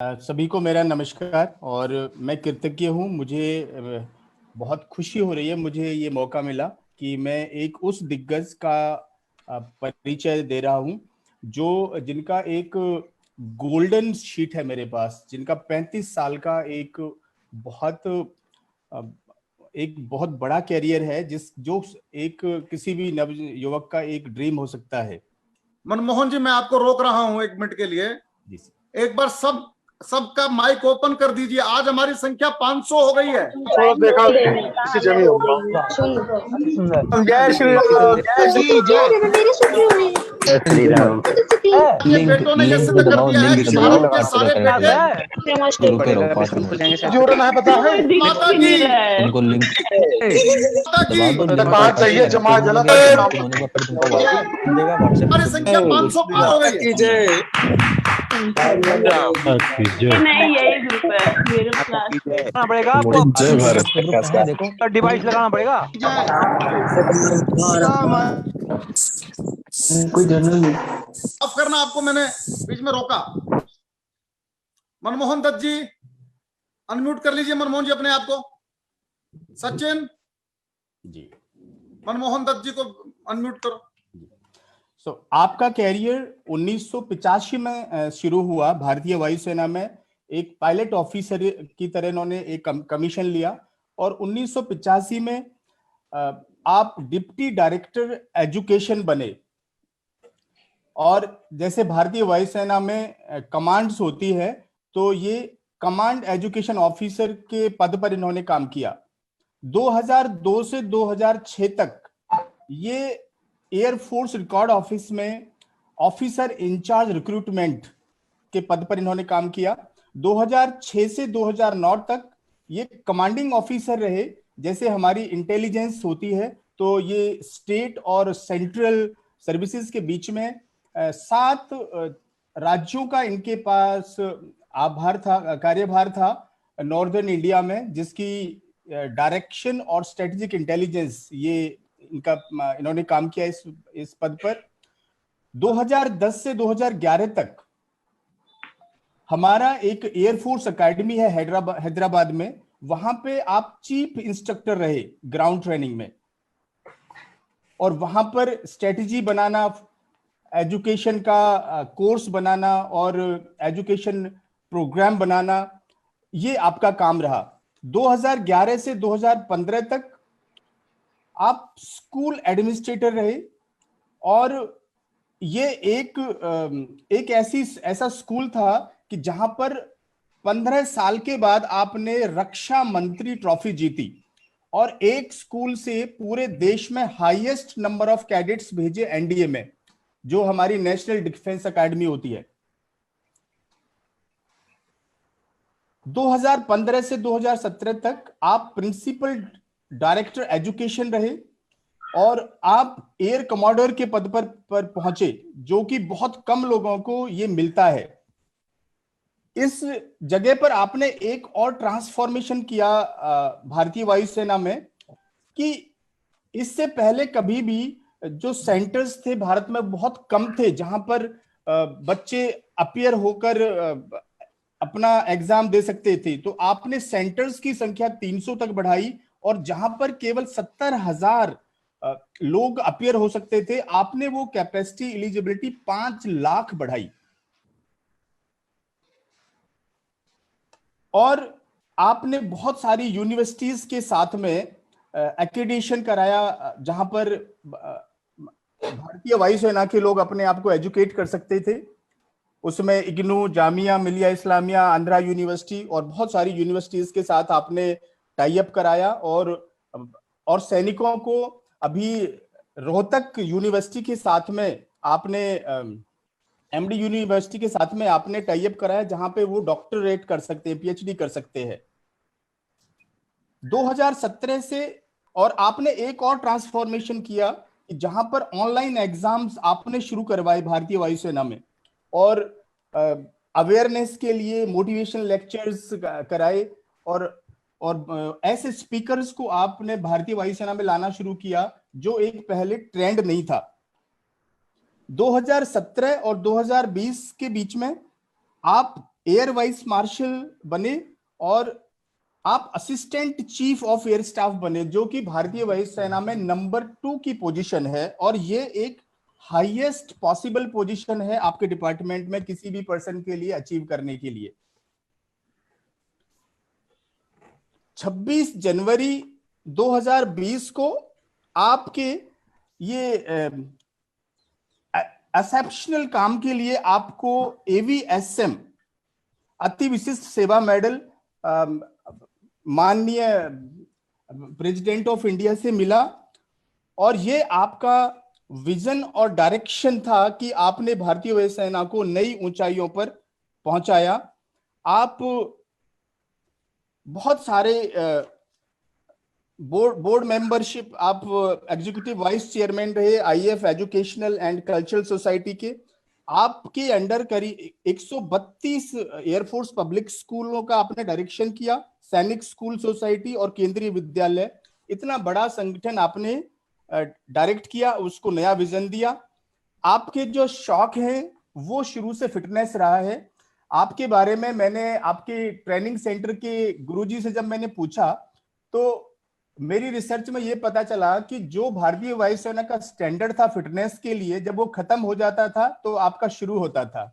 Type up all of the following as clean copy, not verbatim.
सभी को मेरा नमस्कार और मैं कृतज्ञ हूँ। मुझे बहुत खुशी हो रही है, मुझे ये मौका मिला कि मैं एक उस दिग्गज का परिचय दे रहा हूँ जो जिनका एक गोल्डन शीट है मेरे पास, जिनका 35 साल का बहुत अ, एक बहुत बड़ा कैरियर है, जो एक किसी भी नव युवक का एक ड्रीम हो सकता है। मनमोहन जी, मैं आपको रोक रहा हूं 1 मिनट के लिए। एक बार सबका माइक ओपन कर दीजिए। आज हमारी संख्या 500 हो गई है। देखा किसी जमी होगा। जय श्री राम, जय श्री राम। ये बेटों ने यह सिद्ध कर दिया है कि भारत के सारे बेटे जोड़ना है, पता है माता की उनको लिंक माता की कहा चाहिए जमा जना हमारी संख्या 500 पार हो गई है। नहीं, यही ग्रुप है मेरे क्लास पड़ेगा आपको। जय भारत। देखो डिवाइस लगाना पड़ेगा। अब करना, आपको मैंने बीच में रोका। मनमोहन दत्त जी अनम्यूट कर लीजिए। मनमोहन जी अपने आप को। सचिन जी, मनमोहन दत्त जी को अनम्यूट करो। आपका कैरियर 1985 में शुरू हुआ। भारतीय वायुसेना में एक पायलट ऑफिसर की तरह इन्होंने एक कमीशन लिया और 1985 में आप डिप्टी डायरेक्टर एजुकेशन बने। और जैसे भारतीय वायुसेना में कमांड्स होती है, तो ये कमांड एजुकेशन ऑफिसर के पद पर इन्होंने काम किया। 2002 से 2006 तक ये एयरफोर्स रिकॉर्ड ऑफिस में ऑफिसर इंचार्ज रिक्रूटमेंट के पद पर इन्होंने काम किया। 2006 से 2009 तक ये कमांडिंग ऑफिसर रहे। जैसे हमारी इंटेलिजेंस होती है, तो ये स्टेट और सेंट्रल सर्विसेज के बीच में 7 राज्यों का इनके पास कार्यभार था नॉर्दर्न इंडिया में, जिसकी डायरेक्शन और स्ट्रेटेजिक इंटेलिजेंस इन्होंने काम किया इस पद पर। 2010 से 2011 तक हमारा एक एयरफोर्स एकेडमी है हैदराबाद में, वहां पे आप चीफ इंस्ट्रक्टर रहे ग्राउंड ट्रेनिंग में, और वहां पर स्ट्रेटेजी बनाना, एजुकेशन का कोर्स बनाना और एजुकेशन प्रोग्राम बनाना, ये आपका काम रहा। 2011 से 2015 तक आप स्कूल एडमिनिस्ट्रेटर रहे, और ये एक ऐसा स्कूल था कि जहां पर 15 साल के बाद आपने रक्षा मंत्री ट्रॉफी जीती, और एक स्कूल से पूरे देश में हाईएस्ट नंबर ऑफ कैडेट्स भेजे एनडीए में, जो हमारी नेशनल डिफेंस एकेडमी होती है। 2015 से 2017 तक आप प्रिंसिपल डायरेक्टर एजुकेशन रहे, और आप एयर कमांडर के पद पर पहुंचे, जो कि बहुत कम लोगों को ये मिलता है। इस जगह पर आपने एक और ट्रांसफॉर्मेशन किया भारतीय वायुसेना में, कि इससे पहले कभी भी जो सेंटर्स थे भारत में बहुत कम थे, जहां पर बच्चे अपियर होकर अपना एग्जाम दे सकते थे। तो आपने सेंटर्स की संख्या 300 तक बढ़ाई, और जहां पर केवल 70,000 लोग अपियर हो सकते थे, आपने वो कैपेसिटी एलिजिबिलिटी 5 लाख बढ़ाई। और आपने बहुत सारी यूनिवर्सिटीज के साथ में एक्रेडिटेशन कराया, जहां पर भारतीय वायुसेना के लोग अपने आप को एजुकेट कर सकते थे। उसमें इग्नू, जामिया मिलिया इस्लामिया, आंध्रा यूनिवर्सिटी और बहुत सारी यूनिवर्सिटीज के साथ आपने टाई अप कराया, और सैनिकों को अभी रोहतक यूनिवर्सिटी के साथ में आपने एमडी यूनिवर्सिटी के साथ में आपने टाई अप कराया, जहां पे वो डॉक्टरेट कर सकते हैं, पीएचडी कर सकते हैं। 2017 से और आपने एक और ट्रांसफॉर्मेशन किया, जहां पर ऑनलाइन एग्जाम्स आपने शुरू करवाए भारतीय वायुसेना में, और अवेयरनेस के लिए मोटिवेशन लेक्चर्स कराए, और ऐसे स्पीकर्स को आपने भारतीय वायुसेना में लाना शुरू किया, जो एक पहले ट्रेंड नहीं था। 2017 और 2020 के बीच में आप एयर वाइस मार्शल बने और आप assistant chief of air staff बने, जो कि भारतीय वायुसेना में नंबर 2 की पोजीशन है, और ये एक हाईएस्ट पॉसिबल पोजीशन है आपके डिपार्टमेंट में किसी भी पर्सन के लिए अचीव करने के लिए। 26 जनवरी 2020 को आपके ये एक्सेप्शनल काम के लिए आपको AVSM अति विशिष्ट सेवा मेडल माननीय प्रेसिडेंट ऑफ इंडिया से मिला, और ये आपका विजन और डायरेक्शन था कि आपने भारतीय वायुसेना को नई ऊंचाइयों पर पहुंचाया। आप बहुत सारे बोर्ड मेंबरशिप, आप एग्जीक्यूटिव वाइस चेयरमैन रहे IAF educational and cultural society के। आपके अंडर करीब 132 एयरफोर्स पब्लिक स्कूलों का आपने डायरेक्शन किया, सैनिक स्कूल सोसाइटी और केंद्रीय विद्यालय, इतना बड़ा संगठन आपने डायरेक्ट किया, उसको नया विजन दिया। आपके जो शौक हैं वो शुरू से फिटनेस रहा है। आपके बारे में मैंने आपके ट्रेनिंग सेंटर के गुरुजी से जब मैंने पूछा तो मेरी रिसर्च में ये पता चला कि जो भारतीय वायुसेना का स्टैंडर्ड था फिटनेस के लिए, जब वो खत्म हो जाता था तो आपका शुरू होता था।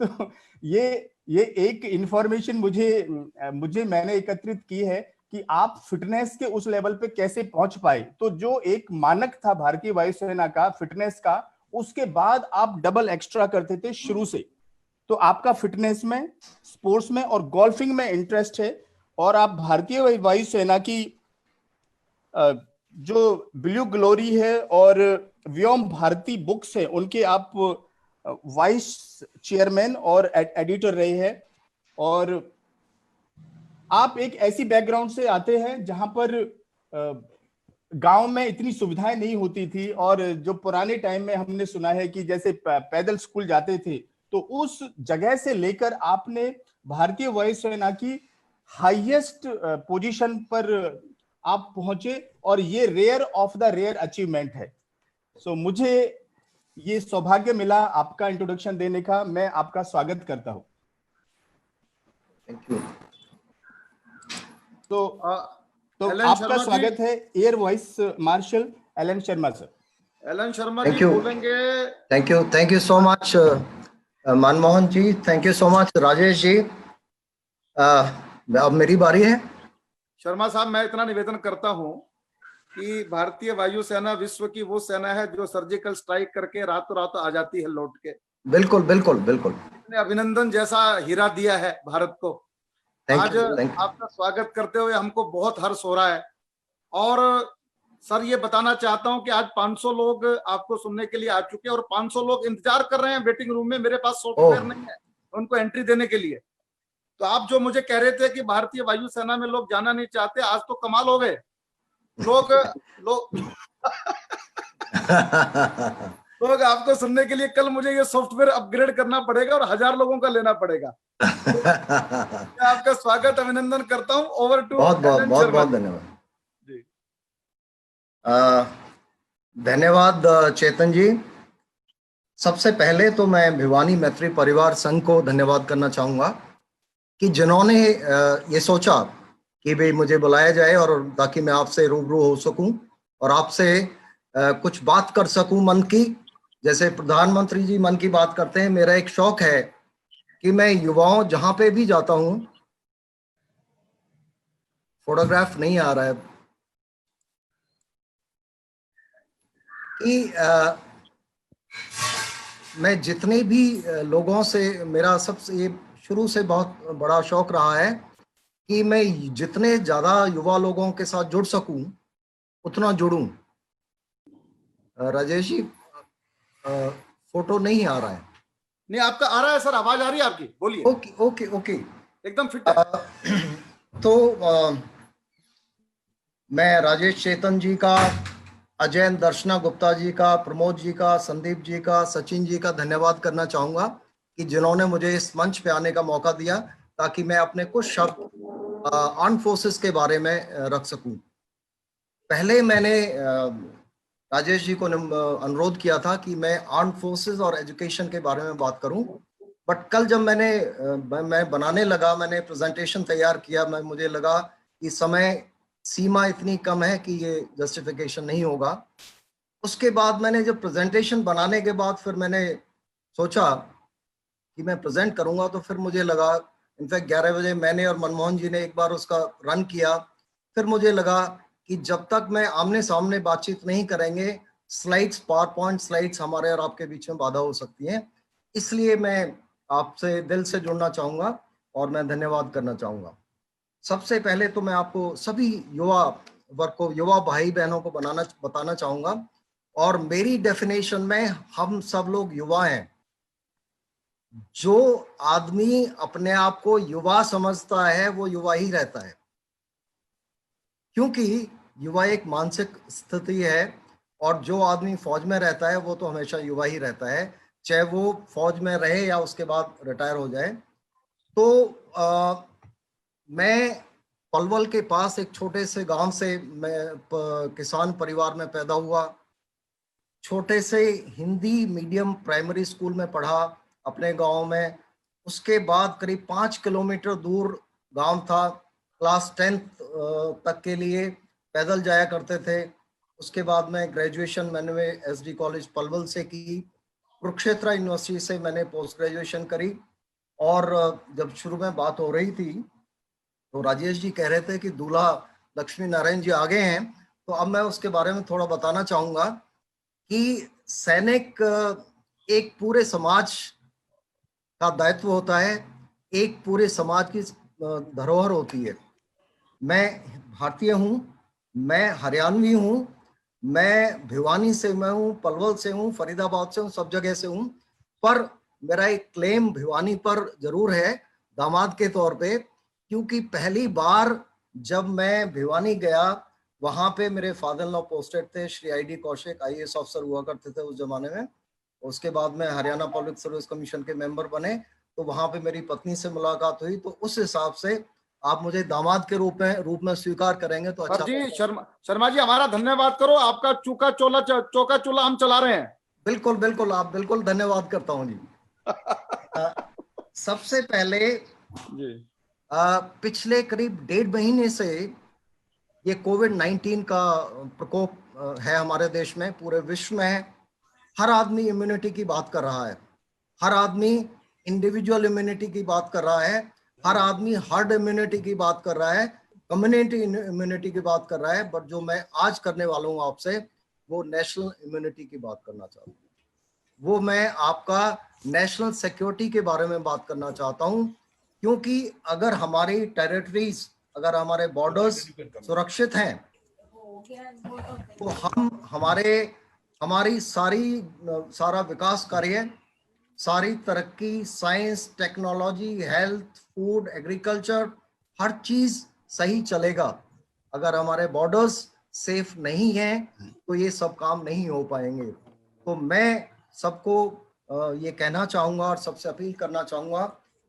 तो ये एक इंफॉर्मेशन मुझे मैंने एकत्रित की है कि आप फिटनेस के उस लेवल पे कैसे पहुंच पाए। तो जो एक मानक था भारतीय वायुसेना का फिटनेस का, उसके बाद आप डबल एक्स्ट्रा करते थे शुरू से। तो आपका फिटनेस में, स्पोर्ट्स में और गोल्फिंग में इंटरेस्ट है, और आप भारतीय वायुसेना की जो ब्लू ग्लोरी है और व्योम भारती बुक्स है, उनके आप वाइस चेयरमैन और एडिटर रहे हैं। और आप एक ऐसी बैकग्राउंड से आते हैं जहां पर गांव में इतनी सुविधाएं नहीं होती थी, और जो पुराने टाइम में हमने सुना है कि जैसे पैदल स्कूल जाते थे, तो उस जगह से लेकर आपने भारतीय वायुसेना की हाईएस्ट पोजीशन पर आप पहुंचे, और ये rare of the rare achievement है। सो मुझे ये सौभाग्य मिला आपका इंट्रोडक्शन देने का। मैं आपका स्वागत करता हूं। Thank you. तो आपका स्वागत है air vice marshal Alan Sharma sir. Alan Sharma ji बोलेंगे। Thank you so much Manmohan ji, thank you so much Rajesh ji. अब मेरी बारी है। शर्मा साहब, मैं इतना निवेदन करता हूं कि भारतीय वायुसेना विश्व की वो सेना है जो सर्जिकल स्ट्राइक करके रातों रात आ जाती है लौट के। बिल्कुल बिल्कुल बिल्कुल। अभिनंदन जैसा हीरा दिया है भारत को। आज आपका स्वागत करते हुए हमको बहुत हर्ष हो रहा है। और सर, ये बताना चाहता हूं कि आज 500 लोग आपको सुनने के लिए आ चुके हैं और 500 लोग इंतजार कर रहे हैं वेटिंग रूम में। मेरे पास सॉफ्टवेयर नहीं है उनको एंट्री देने के लिए। तो आप जो मुझे कह रहे थे कि भारतीय वायुसेना में लोग जाना नहीं चाहते, आज तो कमाल हो गए। लोग लोग आपको सुनने के लिए, कल मुझे ये सॉफ्टवेयर अपग्रेड करना पड़ेगा और 1000 लोगों का लेना पड़ेगा। मैं आपका स्वागत, अभिनंदन करता हूं। Over to. बहुत धन्यवाद जी। धन्यवाद चेतन जी। सबसे पहले तो मैं भिवानी मैत्री परिवार संघ को धन्यवाद करना चाहूंगा कि जिन्होंने ये सोचा कि भाई मुझे बुलाया जाए और ताकि मैं आपसे रूबरू हो सकूं और आपसे कुछ बात कर सकूं मन की। जैसे प्रधानमंत्री जी मन की बात करते हैं, मेरा एक शौक है कि मैं युवाओं जहां पे भी जाता हूं, फोटोग्राफ नहीं आ रहा है, कि मैं जितने भी लोगों से, मेरा सबसे ये शुरू से बहुत बड़ा शौक रहा है कि मैं जितने ज्यादा युवा लोगों के साथ जुड़ सकूं उतना जुड़ूं। राजेश जी, फोटो नहीं आ रहा है। नहीं, आपका आ रहा है सर, आवाज आ रही है आपकी, बोलिए। ओके ओके ओके, एकदम फिट है। तो मैं राजेश चेतन जी का, अजय दर्शना गुप्ता जी का, प्रमोद जी का, संदीप जी का, सचिन जी का धन्यवाद करना चाहूंगा कि जिन्होंने मुझे इस मंच पे आने का मौका दिया ताकि मैं अपने कुछ शब्द आर्म्ड फोर्सेस के बारे में रख सकूं। पहले मैंने राजेश जी को अनुरोध किया था कि मैं आर्म्ड फोर्सेस और एजुकेशन के बारे में बात करूं, बट कल जब मैं बनाने लगा, मैंने प्रेजेंटेशन तैयार किया, मुझे लगा कि समय सीमा इतनी कम है कि ये जस्टिफिकेशन नहीं होगा। उसके बाद मैंने जब प्रेजेंटेशन बनाने के बाद फिर मैंने सोचा कि मैं प्रेजेंट करूंगा, तो फिर मुझे लगा, इनफैक्ट 11 बजे मैंने और मनमोहन जी ने एक बार उसका रन किया। फिर मुझे लगा कि जब तक मैं आमने सामने बातचीत नहीं करेंगे, स्लाइड्स, पावर पॉइंट स्लाइड्स हमारे और आपके बीच में बाधा हो सकती है। इसलिए मैं आपसे दिल से जुड़ना चाहूंगा और मैं धन्यवाद करना चाहूंगा। सबसे पहले तो मैं आपको सभी युवा वर्ग को, युवा भाई बहनों को बताना चाहूंगा, और मेरी डेफिनेशन में हम सब लोग युवा हैं। जो आदमी अपने आप को युवा समझता है वो युवा ही रहता है, क्योंकि युवा एक मानसिक स्थिति है, और जो आदमी फौज में रहता है वो तो हमेशा युवा ही रहता है, चाहे वो फौज में रहे या उसके बाद रिटायर हो जाए। तो मैं पलवल के पास एक छोटे से गांव से, मैं किसान परिवार में पैदा हुआ। छोटे से हिंदी मीडियम प्राइमरी स्कूल में पढ़ा अपने गांव में। उसके बाद करीब 5 किलोमीटर दूर गांव था, क्लास 10 तक के लिए पैदल जाया करते थे। उसके बाद में ग्रेजुएशन मैंने एसडी कॉलेज पलवल से की। कुरुक्षेत्र यूनिवर्सिटी से मैंने पोस्ट ग्रेजुएशन करी। और जब शुरू में बात हो रही थी तो राजेश जी कह रहे थे कि दूल्हा लक्ष्मी नारायण जी आगे हैं, तो अब मैं उसके बारे में थोड़ा बताना चाहूंगा कि सैनिक एक पूरे समाज का दायित्व होता है, एक पूरे समाज की धरोहर होती है। मैं भारतीय हूँ, मैं हरियाणवी हूँ, मैं भिवानी से मैं हूँ, पलवल से हूँ, फरीदाबाद से हूँ, सब जगह से हूँ, पर मेरा एक क्लेम भिवानी पर जरूर है दामाद के तौर पे, क्योंकि पहली बार जब मैं भिवानी गया, वहां पे मेरे फादर इन लॉ पोस्टेड थे, Shri ID. Kaushik IAS officer हुआ करते थे उस जमाने में। उसके बाद में हरियाणा पब्लिक सर्विस कमीशन के मेंबर बने, तो वहां पे मेरी पत्नी से मुलाकात हुई। तो उस हिसाब से आप मुझे दामाद के रूप में स्वीकार करेंगे तो अच्छा। जी शर्मा जी, हमारा धन्यवाद करो, आपका चौका चूल्हा हम चला रहे हैं। बिल्कुल बिल्कुल, आप बिल्कुल, धन्यवाद करता हूं जी। सबसे पहले जी, पिछले करीब 1.5 महीने से ये कोविड-19 का प्रकोप है हमारे देश में, पूरे विश्व में है। हर आदमी इम्यूनिटी की बात कर रहा है, हर आदमी इंडिविजुअल इम्यूनिटी की बात कर रहा है, हर आदमी हर्ड इम्यूनिटी की बात कर रहा है, कम्युनिटी इम्यूनिटी की बात कर रहा है। बट जो मैं आज करने वाला हूँ आपसे, वो नेशनल इम्यूनिटी की बात करना चाहता हूँ। वो मैं आपका नेशनल सिक्योरिटी के बारे में बात करना चाहता हूँ, क्योंकि अगर हमारी टेरिटरीज, अगर हमारे बॉर्डर्स सुरक्षित हैं, तो हमारी सारा विकास कार्य, सारी तरक्की, science, technology, health, food, agriculture, हर चीज सही चलेगा। अगर हमारे बॉर्डर्स सेफ नहीं हैं तो ये सब काम नहीं हो पाएंगे। तो मैं सबको ये कहना चाहूंगा और सबसे अपील करना चाहूंगा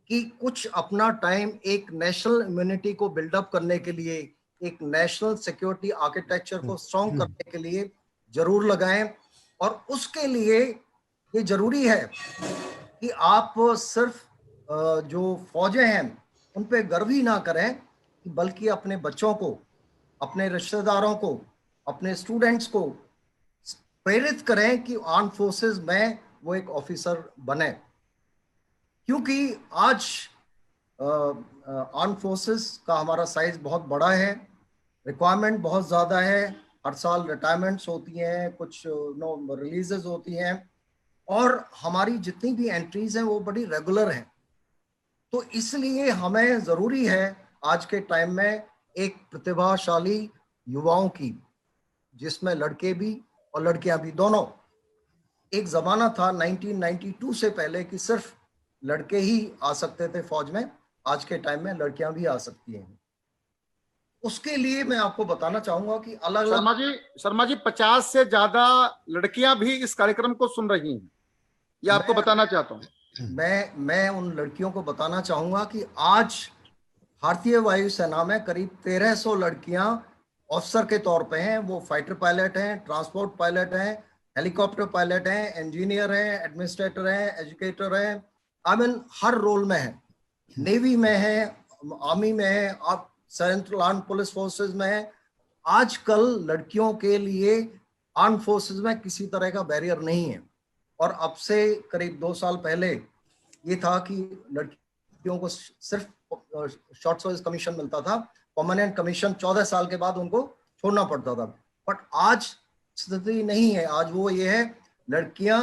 कि कुछ अपना टाइम एक नेशनल इम्यूनिटी को बिल्डअप करने के लिए, एक नेशनल सिक्योरिटी आर्किटेक्चर को स्ट्रॉन्ग करने के लिए जरूर लगाएं। और उसके लिए ये जरूरी है कि आप सिर्फ जो फौजें हैं उन पे गर्व ही ना करें, बल्कि अपने बच्चों को, अपने रिश्तेदारों को, अपने स्टूडेंट्स को प्रेरित करें कि आर्म फोर्सेस में वो एक ऑफिसर बने। क्योंकि आज आर्म फोर्सेस का हमारा साइज बहुत बड़ा है, रिक्वायरमेंट बहुत ज़्यादा है, हर साल रिटायरमेंट्स होती हैं, कुछ रिलीजेस होती हैं, और हमारी जितनी भी एंट्रीज हैं वो बड़ी रेगुलर हैं। तो इसलिए हमें ज़रूरी है आज के टाइम में एक प्रतिभाशाली युवाओं की, जिसमें लड़के भी और लड़कियां भी दोनों। एक ज़माना था 1992 से पहले कि सिर्फ लड़के ही आ सकते थे फौज में, आज के टाइम में लड़कियां भी आ सकती हैं। उसके लिए मैं आपको बताना चाहूंगा कि अलग अलग शर्मा जी 50 से ज्यादा लड़कियां भी इस कार्यक्रम को सुन रही हैं, ये आपको बताना चाहता हूं। मैं उन लड़कियों को बताना चाहूंगा कि आज भारतीय वायुसेना में करीब 1300 लड़कियां ऑफिसर के तौर पे हैं। वो फाइटर पायलट हैं, ट्रांसपोर्ट पायलट हैं, हेलीकॉप्टर पायलट हैं, इंजीनियर हैं, एडमिनिस्ट्रेटर हैं, एजुकेटर हैं, आई मीन हर रोल में है, नेवी में है, आर्मी में है, आप सेंट्रल आर्म पुलिस फोर्सेस में है। आजकल लड़कियों के लिए आर्म फोर्सेस में किसी तरह का बैरियर नहीं है। और अब से करीब 2 साल पहले ये था कि लड़कियों को सिर्फ शॉर्ट सर्विस कमीशन मिलता था, परमानेंट कमीशन 14 साल के बाद उनको छोड़ना पड़ता था। बट आज स्थिति नहीं है, आज वो ये है, लड़कियां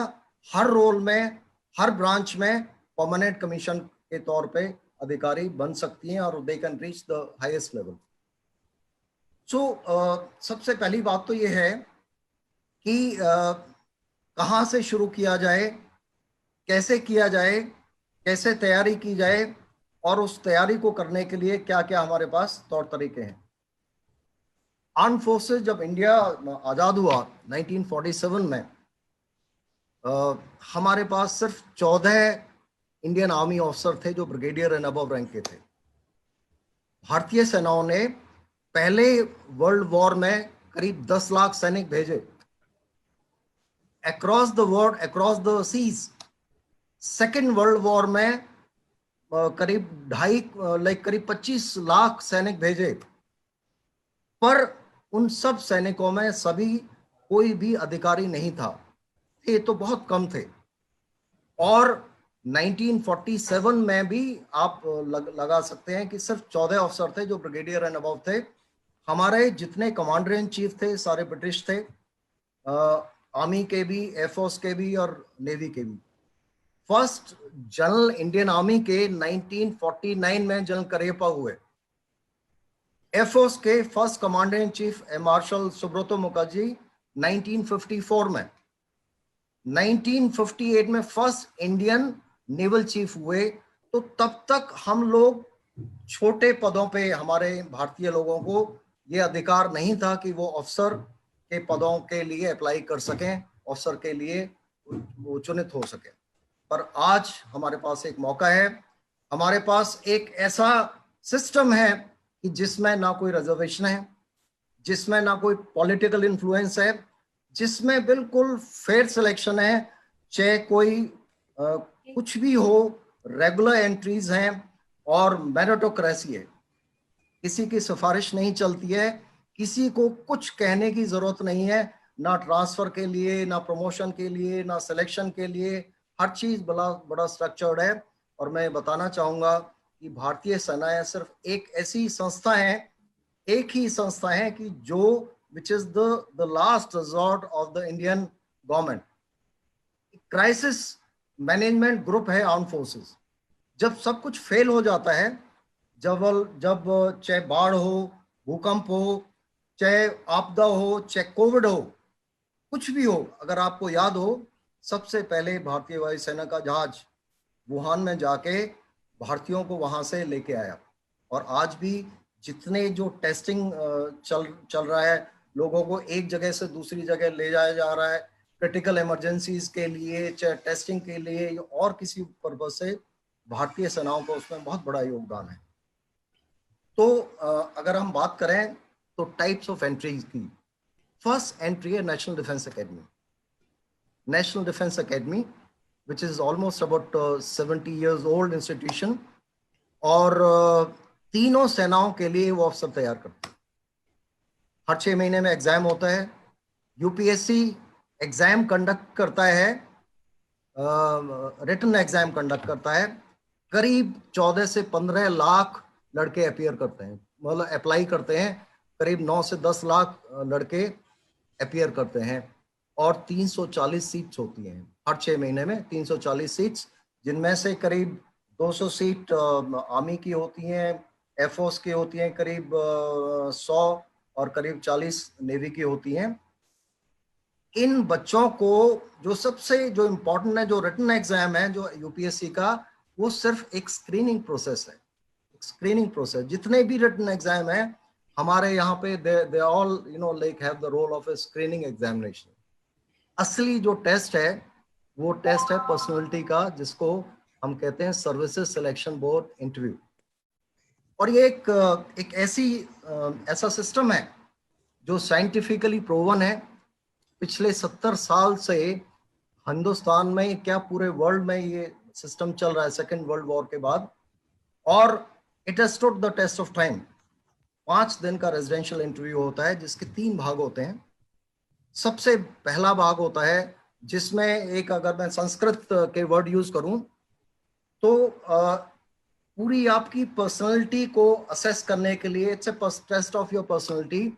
हर रोल में, हर ब्रांच में परमानेंट कमीशन के तौर पे अधिकारी बन सकती हैं और they can reach the highest level. So सबसे पहली बात तो ये है कि कहाँ से शुरू किया जाए, कैसे किया जाए, कैसे तैयारी की जाए, और उस तैयारी को करने के लिए क्या क्या हमारे पास तौर तरीके हैं। आर्म फोर्सेस जब इंडिया आज़ाद हुआ 1947 में, हमारे पास सिर्फ 14 इंडियन आर्मी ऑफिसर थे जो ब्रिगेडियर एंड अबव रैंक के थे। भारतीय सेनाओं ने पहले वर्ल्ड वॉर में करीब 10 लाख सैनिक भेजे across the world, across the seas. Second world war में करीब 25 लाख सैनिक भेजे, पर उन सब सैनिकों में सभी कोई भी अधिकारी नहीं था, ये तो बहुत कम थे। और 1947 में भी आप लगा सकते हैं कि सिर्फ 14 अफसर थे जो ब्रिगेडियर एंड अबव थे। हमारे जितने कमांडर इन चीफ थे सारे ब्रिटिश थे, आर्मी के भी, एयरफोर्स के भी और नेवी के भी। फर्स्ट जनरल इंडियन आर्मी के 1949 में जनरल करियप्पा हुए। एयरफोर्स के first commander in chief marshal Subroto Mukherjee 1954 में। 1958 में फर्स्ट इंडियन नेवल चीफ हुए। तो तब तक हम लोग छोटे पदों पे, हमारे भारतीय लोगों को ये अधिकार नहीं था कि वो अफसर के पदों के लिए अप्लाई कर सकें, अफसर के लिए वो चुनित हो सके। पर आज हमारे पास एक मौका है, हमारे पास एक ऐसा सिस्टम है कि जिसमें ना कोई रिजर्वेशन है, जिसमें ना कोई पॉलिटिकल इन्फ्लुएंस है, जिसमें बिल्कुल फेयर सिलेक्शन है, चाहे कोई कुछ भी हो, रेगुलर एंट्रीज हैं और मेरिटोक्रेसी है। किसी की सिफारिश नहीं चलती है, किसी को कुछ कहने की जरूरत नहीं है, ना ट्रांसफर के लिए, ना प्रमोशन के लिए, ना सिलेक्शन के लिए, हर चीज बड़ा स्ट्रक्चर्ड है। और मैं बताना चाहूंगा कि भारतीय सेना सिर्फ एक ऐसी संस्था है, एक ही संस्था है कि जो which is the last resort of the Indian government. Crisis management group है आर्म फोर्सेस। जब सब कुछ फेल हो जाता है, जब चाहे बाढ़ हो, भूकंप हो, चाहे आपदा हो, चाहे कोविड हो, कुछ भी हो, अगर आपको याद हो, सबसे पहले भारतीय वायुसेना का जहाज वुहान में जाके भारतीयों को वहां से लेके आया। और आज भी जितने जो टेस्टिंग चल रहा है, लोगों को एक जगह से दूसरी जगह ले जाया जा रहा है, क्रिटिकल इमरजेंसीज के लिए, चाहे टेस्टिंग के लिए या और किसी पर्पज से, भारतीय सेनाओं को उसमें बहुत बड़ा योगदान है। तो अगर हम बात करें तो टाइप्स ऑफ एंट्रीज की, फर्स्ट एंट्री है national defence academy. National defence academy which is almost about 70 years old institution, और तीनों सेनाओं के लिए वो अफसर तैयार करते हैं। हर 6 महीने में एग्जाम होता है। यूपीएससी एग्जाम कंडक्ट करता है, रिटन एग्जाम कंडक्ट करता है। करीब 14 से 15 लाख लड़के अपीयर करते हैं, मतलब अप्लाई करते हैं। करीब 9 से 10 लाख लड़के अपीयर करते हैं और 340 सीट्स होती हैं हर 6 महीने में। 340 सीट्स, जिनमें से करीब 200 सीट आर्मी की होती हैं, एयरफोर्स की होती हैं करीब 100, और करीब 40 नेवी की होती हैं। इन बच्चों को जो सबसे जो इम्पोर्टेंट है, जो रिटन एग्जाम है जो यूपीएससी का, वो सिर्फ एक स्क्रीनिंग प्रोसेस है। स्क्रीनिंग प्रोसेस, जितने भी रिटन एग्जाम है हमारे यहाँ पे, they all like have the role of a screening examination. असली जो टेस्ट है वो टेस्ट है पर्सनालिटी का, जिसको हम कहते हैं सर्विसेज सिलेक्शन बोर्ड इंटरव्यू। और ये एक ऐसा सिस्टम है जो साइंटिफिकली प्रूवन है। पिछले 70 साल से हिंदुस्तान में, क्या पूरे वर्ल्ड में, ये सिस्टम चल रहा है सेकेंड वर्ल्ड वॉर के बाद, और it has stood the test of time. 5 दिन का रेजिडेंशियल इंटरव्यू होता है जिसके 3 भाग होते हैं। सबसे पहला भाग होता है जिसमें एक, अगर मैं संस्कृत के वर्ड यूज करूं तो पूरी आपकी पर्सनैलिटी को असेस करने के लिए it's a test of your personality.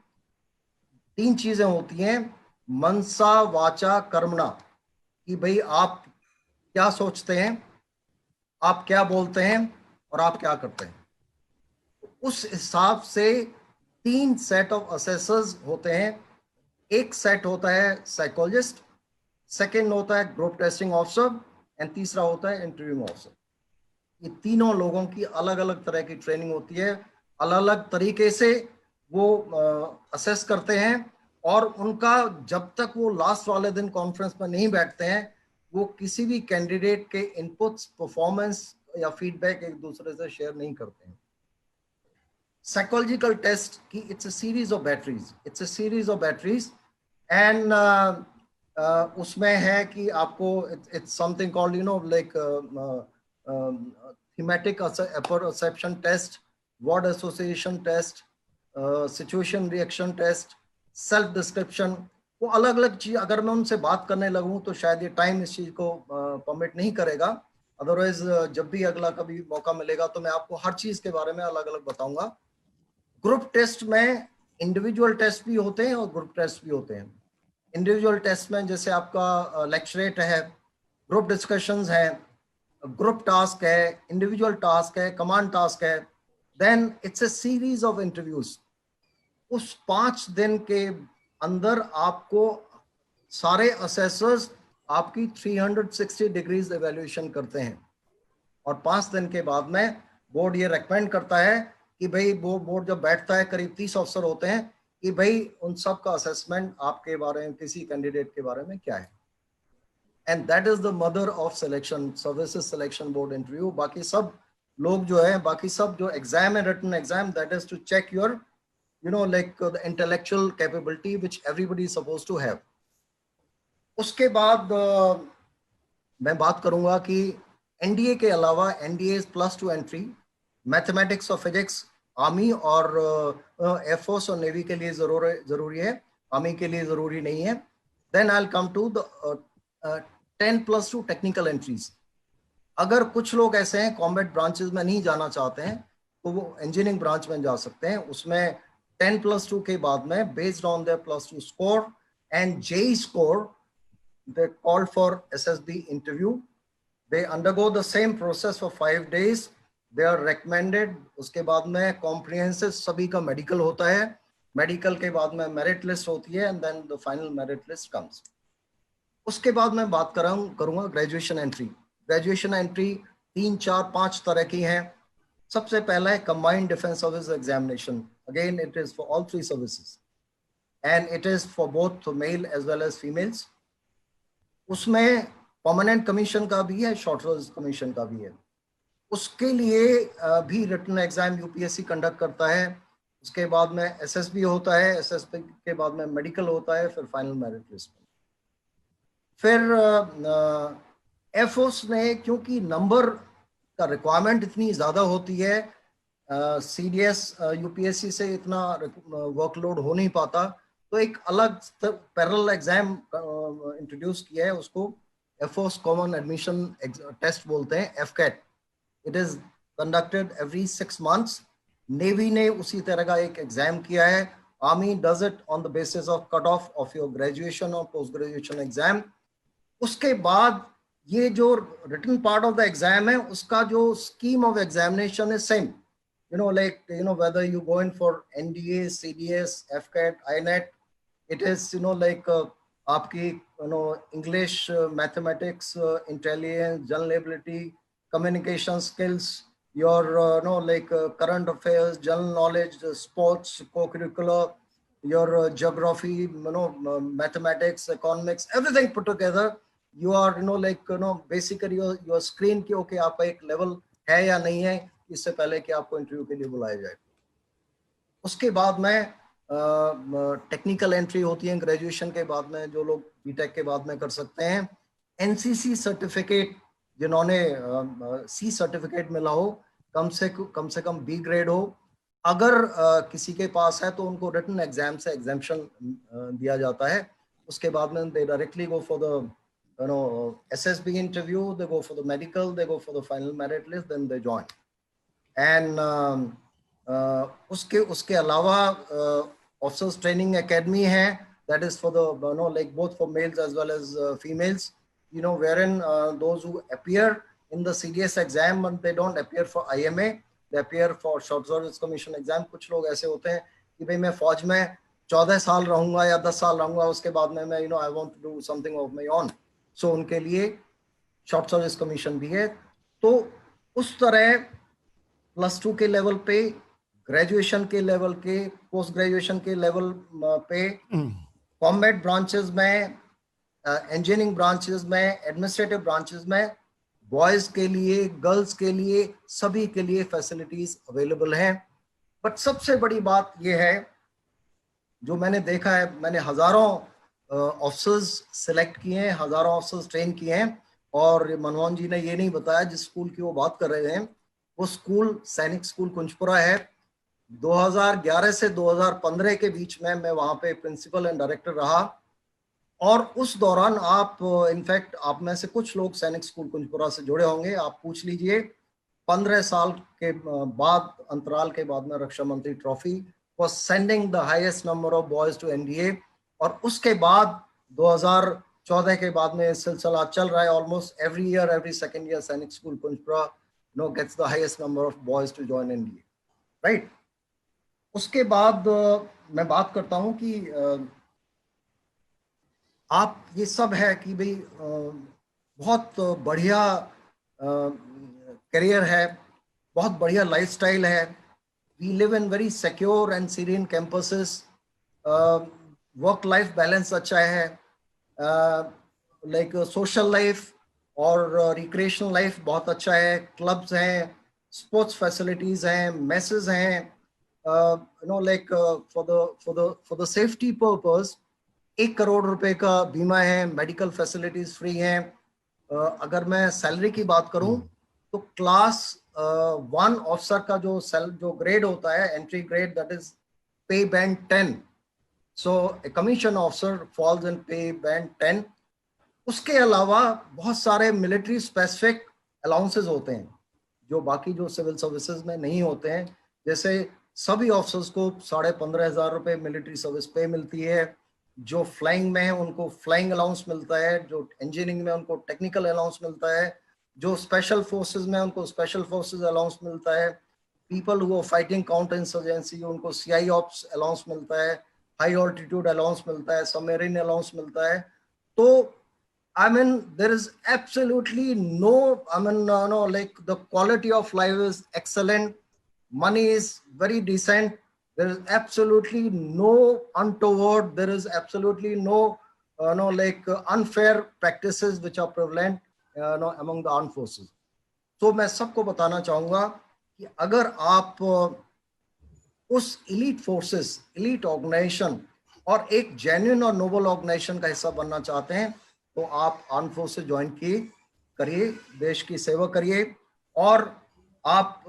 3 चीजें होती हैं, मनसा वाचा कर्मणा, कि भाई आप क्या सोचते हैं, आप क्या बोलते हैं और आप क्या करते हैं। उस हिसाब से 3 सेट ऑफ असेसर्स होते हैं। एक सेट होता है साइकोलॉजिस्ट, सेकंड होता है ग्रुप टेस्टिंग ऑफिसर एंड तीसरा होता है इंटरव्यू ऑफिसर। ये तीनों लोगों की अलग अलग तरह की ट्रेनिंग होती है, अलग अलग तरीके से वो असेस करते हैं, और उनका जब तक वो लास्ट वाले दिन कॉन्फ्रेंस में नहीं बैठते हैं वो किसी भी कैंडिडेट के इनपुट्स, परफॉर्मेंस या फीडबैक एक दूसरे से शेयर नहीं करते हैं। साइकोलॉजिकल टेस्ट की it's a series of batteries, and उसमें है कि आपको it's something called like thematic perception test, word association test, situation reaction test, self description. वो अलग अलग चीज, अगर मैं उनसे बात करने लगूं तो शायद ये टाइम इस चीज को परमिट नहीं करेगा, अदरवाइज जब भी अगला कभी मौका मिलेगा तो मैं आपको हर चीज के बारे में अलग अलग बताऊंगा। ग्रुप टेस्ट में इंडिविजुअल टेस्ट भी होते हैं और ग्रुप टेस्ट भी होते हैं। इंडिविजुअल टेस्ट में जैसे आपका लेक्चरेट है, ग्रुप डिस्कशंस है, ग्रुप टास्क है, इंडिविजुअल टास्क है, कमांड टास्क है, then it's a series of interviews. उस 5 दिन के अंदर आपको सारे असेसर्स आपकी 360 डिग्रीज एवेल्यूएशन करते हैं, और 5 दिन के बाद में बोर्ड ये रेकमेंड करता है कि भाई वो बोर्ड जब बैठता है, करीब 30 अफसर होते हैं, कि भाई उन सब का असेसमेंट आपके बारे में, किसी कैंडिडेट के बारे में क्या है। And that is the mother of selection, services selection board interview. बाकी सब लोग जो है, बाकी सब जो एग्जाम है, written exam, that is to check your like the intellectual capability which everybody is supposed to have. उसके बाद मैं बात करूंगा कि एनडीए के अलावा, एनडीए +2 एंट्री, मैथमेटिक्स और फिजिक्स आर्मी और एयरफोर्स और नेवी के लिए जरूरी है, आर्मी के लिए जरूरी नहीं है। Then I will come to the 10+2 technical entries. अगर कुछ लोग ऐसे हैं कॉम्बैट ब्रांचेस में नहीं जाना चाहते हैं तो वो इंजीनियरिंग ब्रांच में जा सकते हैं। उसमें 10+2 के बाद में, based on their +2 score and JEE score, they call for SSB interview. They undergo the same process for 5 days. They are recommended. उसके बाद में comprehensive सभी का मेडिकल होता है, मेडिकल के बाद में मेरिट लिस्ट होती है, and then the final merit list comes. उसके बाद मैं बात करूंगा ग्रेजुएशन एंट्री। ग्रेजुएशन एंट्री 3, 4, 5 तरह की हैं। सबसे पहला है combined defence service examination. Again it is for all 3 services and it is for both male as well as females. उसमें परमानेंट कमीशन का भी है, शॉर्ट सर्विस कमीशन का भी है। उसके लिए भी रिटन एग्जाम यूपीएससी कंडक्ट करता है। उसके बाद में एसएसबी होता है, एसएसबी के बाद में मेडिकल होता है, फिर फाइनल मेरिट लिस्ट। फिर एयरफोर्स ने, क्योंकि नंबर का रिक्वायरमेंट इतनी ज़्यादा होती है, सीडीएस यूपीएससी से इतना वर्कलोड हो नहीं पाता, तो एक अलग पैरेलल एग्जाम इंट्रोड्यूस किया है। उसको एयरफोर्स कॉमन एडमिशन टेस्ट बोलते हैं, AFCAT. It is conducted every 6 months। Navy ने उसी तरह का एक एग्जाम किया है। Army does it on the basis of cut off of your graduation और पोस्ट ग्रेजुएशन एग्जाम। उसके बाद ये जो written part of the exam है, उसका जो स्कीम ऑफ एग्जामिनेशन है same, like whether you go in for NDA, CDS, FCAT, INET, it is like आपकी English, mathematics, intelligence, general ability, communication skills, your like current affairs, general knowledge, sports, co-curricular, your geography, mathematics, economics, everything put together. You are like basically your screen की okay आपका एक level है या नहीं है, इससे पहले कि आपको इंटरव्यू के लिए बुलाया जाए। उसके बाद में टेक्निकल एंट्री होती है ग्रेजुएशन के बाद में, जो लोग बीटेक के बाद में कर सकते हैं। एनसीसी सर्टिफिकेट जिन्होंने सी सर्टिफिकेट मिला हो, कम से कम बी ग्रेड हो, अगर किसी के पास है तो उनको रिटन एग्जाम से एग्जाम्पशन दिया जाता है। उसके बाद में they directly go for the SSB interview, they go for the medical, they go for the final merit list, then they join. And उसके अलावा ऑफिसर्स ट्रेनिंग एकेडमी है, that is for the like both for males as well as females, wherein those who appear in the CDS exam, but they don't appear for IMA, they appear for short service commission exam। कुछ लोग ऐसे होते हैं कि भाई मैं फौज में 14 साल रहूंगा या 10 साल रहूंगा, उसके बाद में मैं I want to do something of my own, so उनके लिए शॉर्ट सर्विस कमीशन भी है। तो उस तरह +2 के लेवल पे, ग्रेजुएशन के लेवल के, पोस्ट ग्रेजुएशन के लेवल पे, कॉम्बैट ब्रांचेस में, इंजीनियरिंग ब्रांचेस में, एडमिनिस्ट्रेटिव ब्रांचेस में, बॉयज के लिए, गर्ल्स के लिए, सभी के लिए फैसिलिटीज अवेलेबल हैं। बट सबसे बड़ी बात यह है जो मैंने देखा है, मैंने हजारों ऑफिसर्स सिलेक्ट किए हैं, हजारों ऑफिसर्स ट्रेन किए हैं, और मनमोहन जी ने ये नहीं बताया जिस स्कूल की वो बात कर रहे हैं, वो स्कूल सैनिक स्कूल कुंजपुरा है। 2011 से 2015 के बीच में मैं वहां पे प्रिंसिपल एंड डायरेक्टर रहा, और उस दौरान आप इनफैक्ट आप में से कुछ लोग सैनिक स्कूल कुंजपुरा से जुड़े होंगे, आप पूछ लीजिए। 15 साल के बाद, अंतराल के बाद में रक्षा मंत्री trophy was sending the highest number of boys to NDA, और उसके बाद 2014 के बाद में सिलसिला चल रहा है। Almost every year, every second year सैनिक school Kunjpura gets the highest number of boys to join NDA, right. उसके बाद मैं बात करता हूं कि आप ये सब है कि भाई बहुत बढ़िया करियर है, बहुत बढ़िया लाइफस्टाइल है, we live in very secure and serene campuses, work life balance अच्छा है, लाइक सोशल लाइफ और रिक्रिएशनल लाइफ बहुत अच्छा है, क्लब्स हैं, स्पोर्ट्स फैसिलिटीज हैं, मैसेज हैं, like for the safety purpose 1 crore रुपए का बीमा है, मेडिकल फैसिलिटीज फ्री हैं। अगर मैं सैलरी की बात करूं तो क्लास 1 ऑफिसर का जो ग्रेड होता है, एंट्री ग्रेड, दैट इज पे band 10, so a commission officer falls in पे बैंड 10। उसके अलावा बहुत सारे मिलिट्री स्पेसिफिक अलाउंसेस होते हैं जो बाकी जो सिविल सर्विसेज में नहीं होते हैं, जैसे सभी ऑफिसर्स को 15,500 रुपए मिलिट्री सर्विस पे मिलती है, जो फ्लाइंग में है उनको फ्लाइंग अलाउंस मिलता है, जो इंजीनियरिंग में उनको टेक्निकल अलाउंस मिलता है, जो स्पेशल फोर्सेस में उनको स्पेशल फोर्सेस अलाउंस मिलता है, people who are fighting counter insurgency उनको CI ऑप्स अलाउंस मिलता है, हाई ऑल्टीट्यूड अलाउंस मिलता है, सबमरीन अलाउंस मिलता है। तो I mean, there is absolutely no, like the quality of life is excellent. Money is very decent. There is absolutely no untoward. There is absolutely no, unfair practices which are prevalent, among the armed forces. So मैं सबको बताना चाहूँगा कि अगर आप उस elite forces, elite organization और एक genuine और noble organization का हिस्सा बनना चाहते हैं, तो आप आर्म फोर्स से ज्वाइन करिए, देश की सेवा करिए। और आप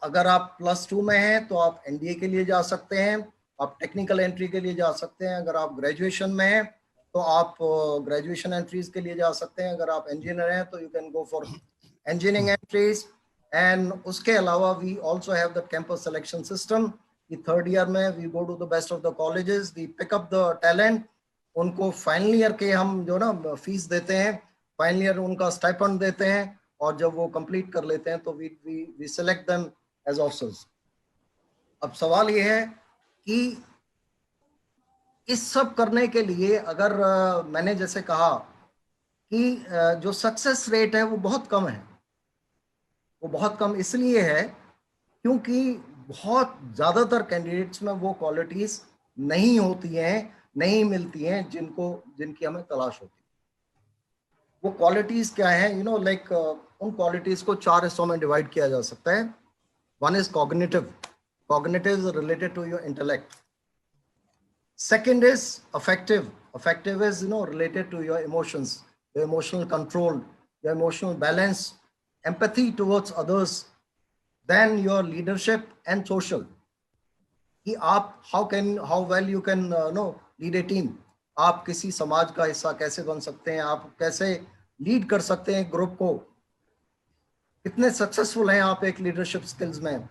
अगर आप +2 में हैं तो आप NDA के लिए जा सकते हैं, आप टेक्निकल एंट्री के लिए जा सकते हैं। अगर आप ग्रेजुएशन में हैं तो आप ग्रेजुएशन एंट्रीज के लिए जा सकते हैं। अगर आप इंजीनियर हैं तो you can go for engineering entries. And उसके अलावा we also have the campus selection system कि 3rd ईयर में we go to the best of the colleges, we pick up the talent. उनको फाइनल ईयर के हम जो ना fees देते हैं, फाइनल ईयर उनका स्टाइपेंड देते हैं, और जब वो कंप्लीट कर लेते हैं तो we select them as officers. अब सवाल ये है कि इस सब करने के लिए अगर मैंने जैसे कहा कि जो सक्सेस रेट है वो बहुत कम है। वो बहुत कम इसलिए है क्योंकि बहुत ज़्यादातर कैंडिडेट्स में वो क्वालिटीज़ नहीं होती हैं, नहीं मिलती हैं जिनकी हमें तलाश होती है। वो क्वालिटीज़ क्या है, उन क्वालिटीज़ को 4 हिस्सों में डिवाइड किया जा सकता है। 1 is cognitive. Cognitive is related to your intellect. 2nd is affective. Affective is related to your emotions, your emotional control, your emotional balance, empathy towards others, then your leadership and social. कि आप how well you can lead a team. आप किसी समाज का हिस्सा कैसे बन सकते हैं, आप कैसे लीड कर सकते हैं ग्रुप को, कितने सक्सेसफुल हैं आप एक लीडरशिप स्किल्स में.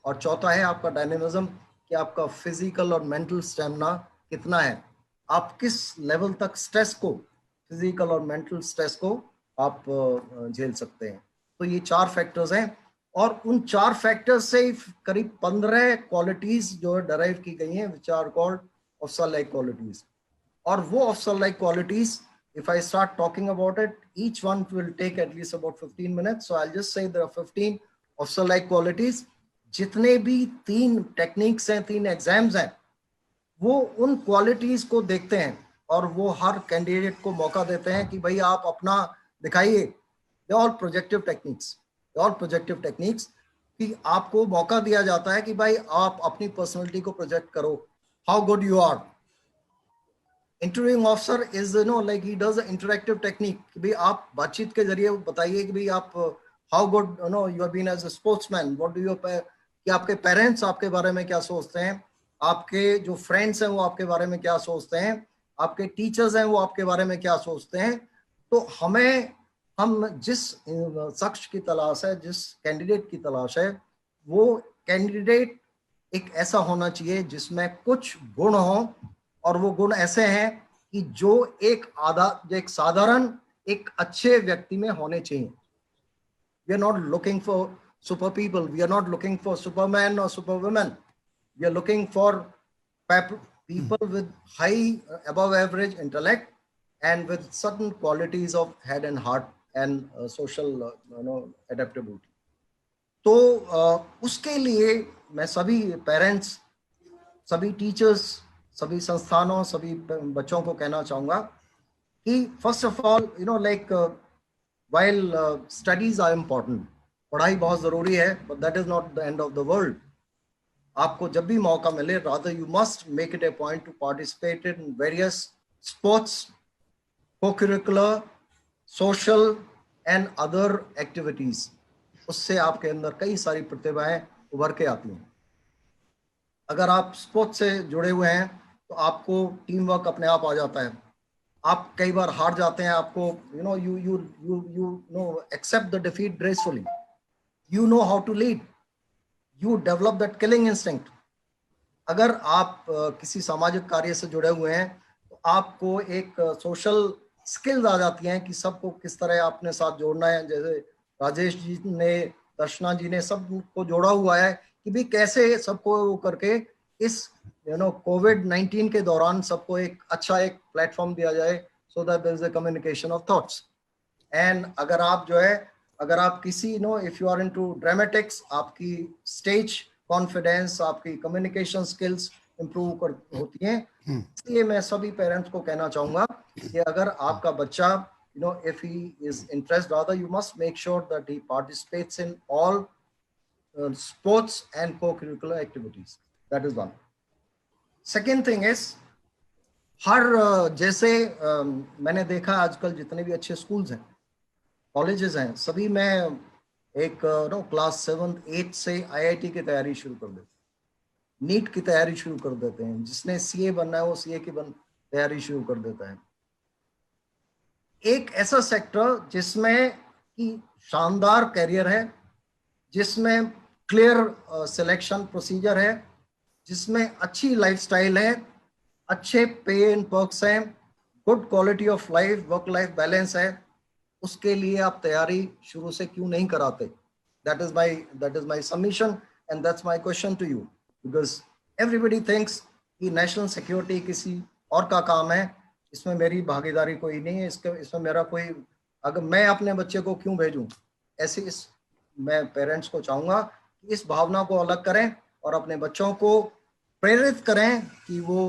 और चौथा है आपका डायनेमिज्म, कि आपका फिजिकल और मेंटल स्टेमिना कितना है, आप किस लेवल तक स्ट्रेस को, फिजिकल और मेंटल स्ट्रेस को आप झेल सकते हैं. तो ये 4 फैक्टर्स हैं, और उन 4 फैक्टर्स से करीब 15 क्वालिटीज जो डराइव की गई हैं, which are called officer like qualities. और वो officer like qualities, if I start talking about it, each one will take at least about 15 minutes. So I'll just say there are 15 officer like qualities. जितने भी 3 techniques हैं, 3 exams हैं, वो उन qualities को देखते हैं और वो हर कैंडिडेट को मौका देते हैं कि भाई आप अपना दिखाइए. दे ऑल प्रोजेक्टिव टेक्निक्स, कि आपको मौका दिया जाता है कि भाई आप अपनी पर्सनैलिटी को प्रोजेक्ट करो, how good you are. Interviewing officer is like he does interactive technique, कि भाई आप बातचीत के जरिए बताइए कि भाई आप how good you have been as a sportsman, what do you, कि आपके पेरेंट्स आपके बारे में क्या सोचते हैं, आपके जो फ्रेंड्स हैं वो आपके बारे में क्या सोचते हैं, आपके टीचर्स हैं वो आपके बारे में क्या सोचते हैं. तो हम जिस शख्स की तलाश है, जिस कैंडिडेट की तलाश है, वो कैंडिडेट एक ऐसा होना चाहिए जिसमें कुछ गुण हो, और वो गुण ऐसे हैं कि जो एक साधारण एक अच्छे व्यक्ति में होने चाहिए. We are not looking for super people, we are not looking for superman or superwomen, we are looking for people with high above average intellect and with certain qualities of head and heart and social adaptability. तो उसके लिए मैं सभी parents, सभी teachers, सभी संस्थानों, सभी बच्चों को कहना चाहूँगा कि first of all while studies are important, पढ़ाई बहुत जरूरी है, but that is not the end of the world. आपको जब भी मौका मिले, rather you must make it a point to participate in various sports, co-curricular, social and other activities. उससे आपके अंदर कई सारी प्रतिभाएं उभर के आती हैं. अगर आप स्पोर्ट्स से जुड़े हुए हैं तो आपको टीम वर्क अपने आप आ जाता है. आप कई बार हार जाते हैं, आपको you accept the defeat gracefully. You know how to lead. You develop that killing instinct. अगर आप किसी सामाजिक कार्य से जुड़े हुए हैं तो आपको एक सोशल स्किल्स आ जाती हैं कि सबको किस तरह अपने साथ जोड़ना है. जैसे राजेश जी ने, दर्शना जी ने सबको जोड़ा हुआ है कि भी कैसे सबको करके इस कोविड-19 के दौरान सबको एक अच्छा एक प्लेटफॉर्म दिया जाए, so that there is a communication of thoughts. And अगर आप अगर आप किसी if you are into dramatics, आपकी स्टेज कॉन्फिडेंस, आपकी कम्युनिकेशन स्किल्स इंप्रूव होती हैं. इसलिए मैं सभी पेरेंट्स को कहना चाहूंगा कि अगर आपका बच्चा if he is interested, rather you must make sure that he participates in all sports and co-curricular activities. That is one. Second thing is, हर जैसे मैंने देखा आजकल जितने भी अच्छे स्कूल्स हैं, कॉलेजेस हैं, सभी में एक क्लास 7th 8th से IIT की तैयारी शुरू कर देते हैं, नीट की तैयारी शुरू कर देते हैं. जिसने CA बनना है वो CA की तैयारी शुरू कर देता है. एक ऐसा सेक्टर जिसमें कि शानदार कैरियर है, जिसमें क्लियर सिलेक्शन प्रोसीजर है, जिसमें अच्छी लाइफस्टाइल है, अच्छे पे एंड पर्क्स हैं, good quality of life, work life balance है, उसके लिए आप तैयारी शुरू से क्यों नहीं कराते? That is my submission and that's my question to you, because everybody thinks कि नेशनल सिक्योरिटी किसी और का काम है, इसमें मेरी भागीदारी कोई नहीं है, इसमें मेरा कोई, अगर मैं अपने बच्चे को क्यों भेजूं? ऐसे मैं पेरेंट्स को चाहूंगा कि इस भावना को अलग करें और अपने बच्चों को प्रेरित करें कि वो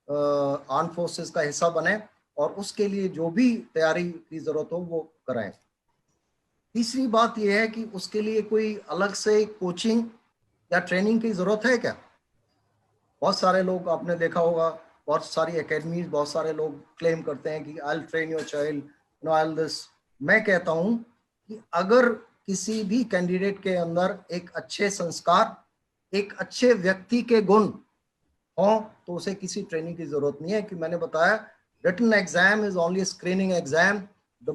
आर्म फोर्सेस का हिस्सा बने और उसके लिए जो भी तैयारी की जरूरत हो वो कराएं. तीसरी बात यह है कि उसके लिए कोई अलग से कोचिंग या ट्रेनिंग की जरूरत है क्या? बहुत सारे लोग, आपने देखा होगा, बहुत सारी एकेडमीज, बहुत सारे लोग क्लेम करते हैं कि I will train your child, I will this, मैं कहता हूं कि अगर किसी भी कैंडिडेट के अंदर एक अच्छे संस्कार, एक अच्छे व्यक्ति के गुण हो, तो उसे किसी ट्रेनिंग की जरूरत नहीं है। कि मैंने बताया written exam is only screening exam, the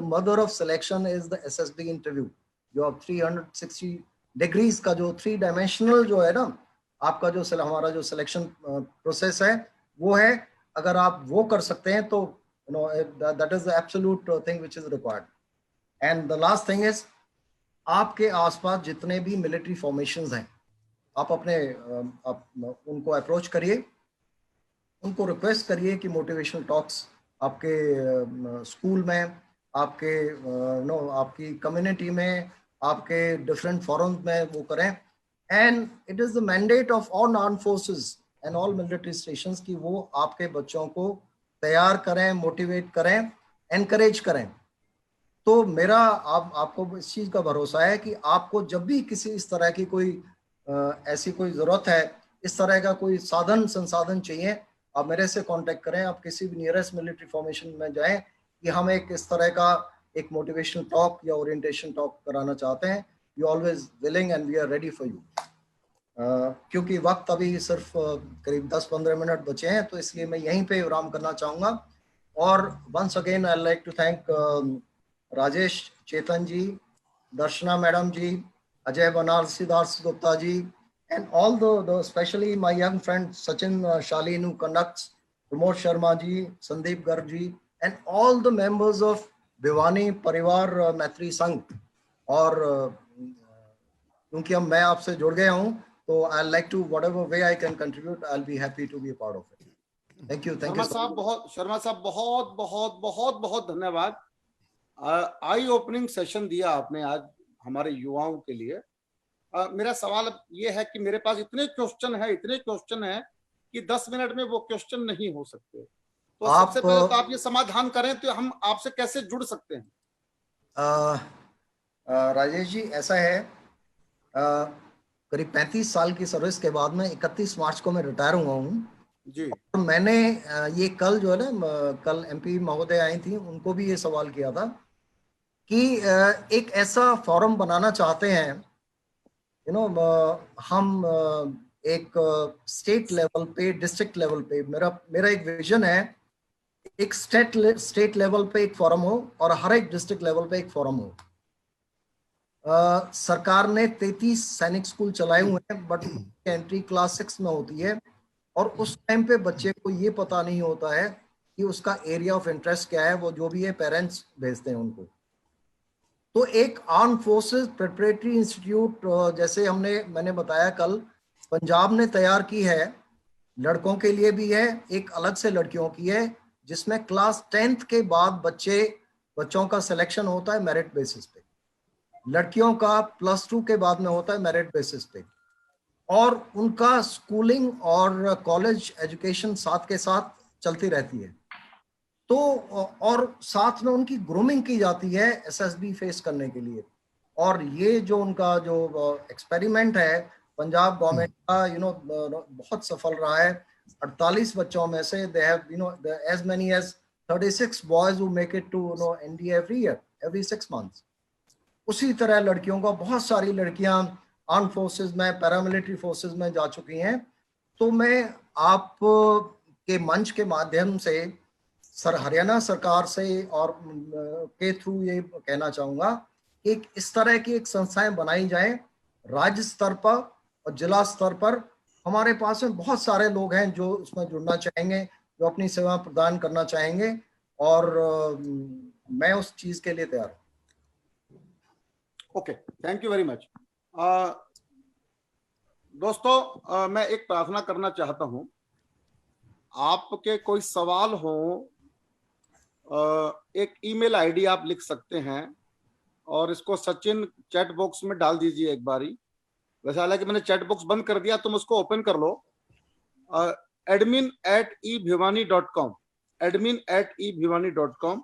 mother of selection is the SSB interview. जो अब 360 डिग्रीज का जो 3 डायमेंशनल जो है ना आपका जो हमारा जो सिलेक्शन प्रोसेस है वो है, अगर आप वो कर सकते हैं तो you know that is the absolute thing which is required. And the last thing is, आपके आसपास जितने भी मिलिट्री फॉर्मेशंस हैं, आप उनको अप्रोच करिए, उनको रिक्वेस्ट करिए कि मोटिवेशनल टॉक्स आपके स्कूल में, आपके आपकी कम्युनिटी में, आपके डिफरेंट फोरम्स में वो करें। And it is the mandate of all arm forces and all military stations कि वो आपके बच्चों को तैयार करें, मोटिवेट करें, एनकरेज करें। तो मेरा आपको इस चीज का भरोसा है कि आपको जब भी किसी इस तरह की कोई ऐसी कोई जरूरत है, इस तरह का कोई साधन संसाधन चाहिए, आप मेरे से कांटेक्ट करें। आप किसी भी नियरेस्ट मिलिट्री फॉर्मेशन में जाएं कि हम एक इस तरह का एक मोटिवेशनल टॉक या ओरिएंटेशन टॉक कराना चाहते हैं, you always willing and we are ready for you. क्योंकि वक्त अभी सिर्फ करीब 10-15 मिनट बचे हैं, तो इसलिए मैं यहीं पे विराम करना चाहूँगा। और once again I like to thank Rajesh, Chetan ji, Darshana madam ji, Ajay Banarasi Das Gupta ji, and all the especially my young friend Sachin Shalin who conducts, Pramod Sharma ji, Sandeep Garg ji, and all the members of Bhiwani Parivar Maitri Sangh। और क्योंकि अब मैं आपसे जुड़ गया हूँ, तो I like to whatever way I can contribute, I'll be happy to be a part of it. Thank you, thank you। Sharma साहब बहुत बहुत बहुत बहुत धन्यवाद। आई ओपनिंग सेशन दिया आपने आज हमारे युवाओं के लिए। मेरा सवाल ये है कि मेरे पास इतने क्वेश्चन है कि 10 मिनट में वो क्वेश्चन नहीं हो सकते। तो सबसे पहले तो आप ये समाधान करें, तो हम आपसे कैसे जुड़ सकते हैं? राजेश जी, ऐसा है, करीब 35 साल की सर्विस के बाद में 31 मार्च को मैं रिटायर हुआ हूँ जी। और मैंने ये कल जो है ना, कल एमपी महोदय आई थी, उनको भी ये सवाल किया था कि एक ऐसा फोरम बनाना चाहते हैं, हम एक स्टेट लेवल पे, डिस्ट्रिक्ट लेवल पे, मेरा एक विजन है, एक स्टेट लेवल पे एक फोरम हो और हर एक डिस्ट्रिक्ट लेवल पे एक फोरम हो। सरकार ने 33 सैनिक स्कूल चलाए हुए हैं, बट एंट्री क्लास 6 में होती है, और उस टाइम पे बच्चे को ये पता नहीं होता है कि उसका एरिया ऑफ इंटरेस्ट क्या है। वो जो भी है पेरेंट्स भेजते हैं उनको। तो एक आर्म फोर्सेस प्रिपरेटरी इंस्टीट्यूट जैसे मैंने बताया कल, पंजाब ने तैयार की है, लड़कों के लिए भी है, एक अलग से लड़कियों की है, जिसमें क्लास 10th के बाद बच्चों का सिलेक्शन होता है मेरिट बेसिस पे। लड़कियों का +2 के बाद में होता है मेरिट बेसिस पे, और उनका स्कूलिंग और कॉलेज एजुकेशन साथ के साथ चलती रहती है। तो और साथ में उनकी ग्रूमिंग की जाती है एसएसबी फेस करने के लिए। और ये जो उनका जो एक्सपेरिमेंट है पंजाब गवर्नमेंट का, बहुत सफल रहा है। 48 बच्चों में से they have as many as 36 boys who make it to NDA every year, every 6 months। उसी तरह लड़कियों का, बहुत सारी लड़कियां आर्म फोर्सेस में, पैरामिलिट्री फोर्सेस में जा चुकी हैं। तो मैं आप के मंच के माध्यम से हरियाणा सरकार से और के थ्रू ये कहना चाहूंगा कि इस तरह की एक संस्थाएं बनाई जाए राज्य स्तर पर और जिला स्तर पर। हमारे पास में बहुत सारे लोग हैं जो इसमें जुड़ना चाहेंगे, जो अपनी सेवा प्रदान करना चाहेंगे, और मैं उस चीज के लिए तैयार हूँ। Okay, thank you very much. दोस्तों, मैं एक प्रार्थना करना चाहता हूं। आपके कोई सवाल हो, एक ईमेल आईडी आप लिख सकते हैं और इसको सचिन चैट बॉक्स में डाल दीजिए एक बारी। वैसे हालांकि मैंने चैट बॉक्स बंद कर दिया, तुम उसको ओपन कर लो। admin@ebhiwani.com, admin@ebhiwani.com।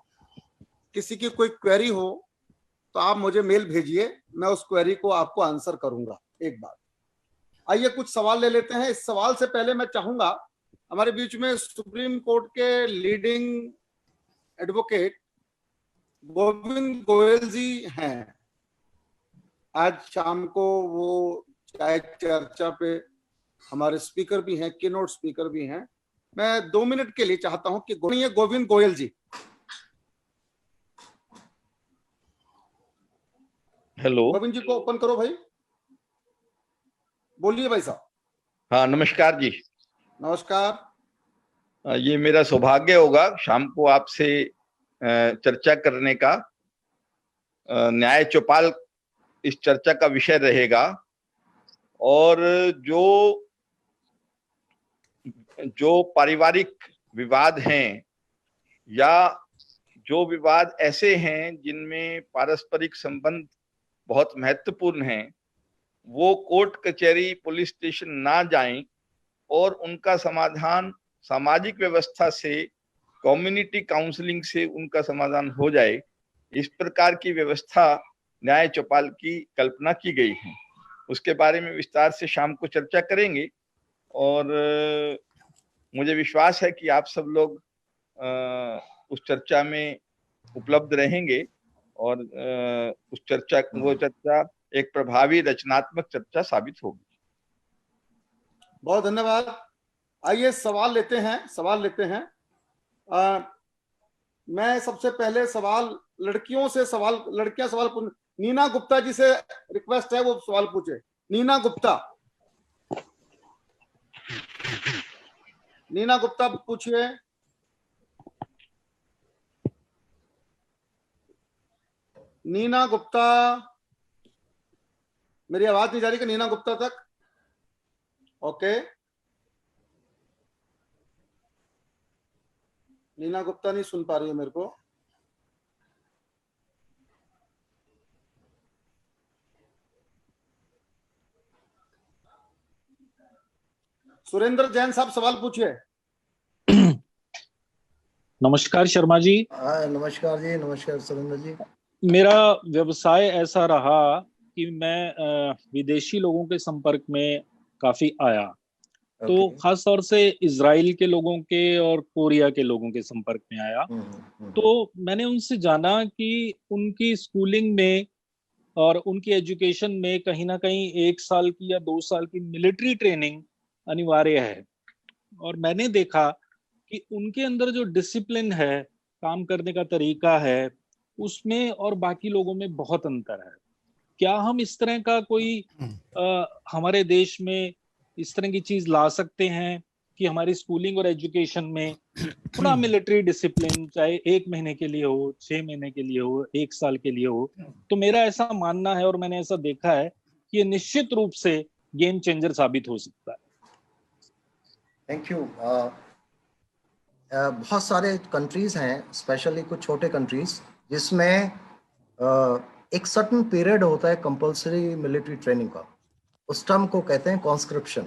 किसी की कोई क्वेरी हो तो आप मुझे मेल भेजिए, मैं उस क्वेरी को आपको आंसर करूंगा। एक बार आइए कुछ सवाल ले लेते हैं। इस सवाल से पहले मैं चाहूंगा, हमारे बीच में सुप्रीम कोर्ट के लीडिंग एडवोकेट गोविंद गोयल जी हैं। आज शाम को वो चाय चर्चा पे हमारे स्पीकर भी हैं, कीनोट स्पीकर भी हैं। मैं 2 मिनट के लिए चाहता हूं कि गोविंद गोयल जी। हेलो, गोविंद जी को ओपन करो भाई, बोलिए भाई साहब। हाँ नमस्कार जी। नमस्कार। ये मेरा सौभाग्य होगा शाम को आपसे चर्चा करने का। न्याय चौपाल इस चर्चा का विषय रहेगा और जो पारिवारिक विवाद हैं या जो विवाद ऐसे हैं जिनमें पारस्परिक संबंध बहुत महत्वपूर्ण हैं, वो कोर्ट कचहरी पुलिस स्टेशन ना जाएं और उनका समाधान सामाजिक व्यवस्था से, कम्युनिटी काउंसलिंग से उनका समाधान हो जाए, इस प्रकार की व्यवस्था न्याय चौपाल की कल्पना की गई है। उसके बारे में विस्तार से शाम को चर्चा करेंगे और मुझे विश्वास है कि आप सब लोग उस चर्चा में उपलब्ध रहेंगे और वो चर्चा एक प्रभावी रचनात्मक चर्चा साबित होगी। बहुत धन्यवाद। आइए सवाल लेते हैं। मैं सबसे पहले लड़कियां सवाल पूछ। नीना गुप्ता जी से रिक्वेस्ट है वो सवाल पूछे। नीना गुप्ता पूछिए। नीना गुप्ता, मेरी आवाज नहीं जा रही कि नीना गुप्ता तक? ओके, नीना गुप्ता नहीं सुन पा रही है मेरे को। सुरेंद्र जैन साहब सवाल पूछिए। नमस्कार शर्मा जी। नमस्कार जी। नमस्कार सुरेंद्र जी। मेरा व्यवसाय ऐसा रहा कि मैं विदेशी लोगों के संपर्क में काफी आया। तो खास तौर से इजराइल के लोगों के और कोरिया के लोगों के संपर्क में आया। तो मैंने उनसे जाना कि उनकी स्कूलिंग में और उनकी एजुकेशन में कहीं ना कहीं 1 साल की या 2 साल की मिलिट्री ट्रेनिंग अनिवार्य है। और मैंने देखा कि उनके अंदर जो डिसिप्लिन है, काम करने का तरीका है, उसमें और बाकी लोगों में बहुत अंतर है। क्या हम इस तरह का कोई हमारे देश में इस तरह की चीज ला सकते हैं कि हमारी स्कूलिंग और एजुकेशन में थोड़ा मिलिट्री डिसिप्लिन, चाहे 1 महीने के लिए हो, 6 महीने के लिए हो, 1 साल के लिए हो? तो मेरा ऐसा मानना है और मैंने ऐसा देखा है कि ये निश्चित रूप से गेम चेंजर साबित हो सकता है। Thank you. बहुत सारे कंट्रीज हैं, स्पेशली कुछ छोटे कंट्रीज, जिसमें एक सर्टेन पीरियड होता है कंपल्सरी मिलिट्री ट्रेनिंग का। उस टर्म को कहते हैं कॉन्स्क्रिप्शन।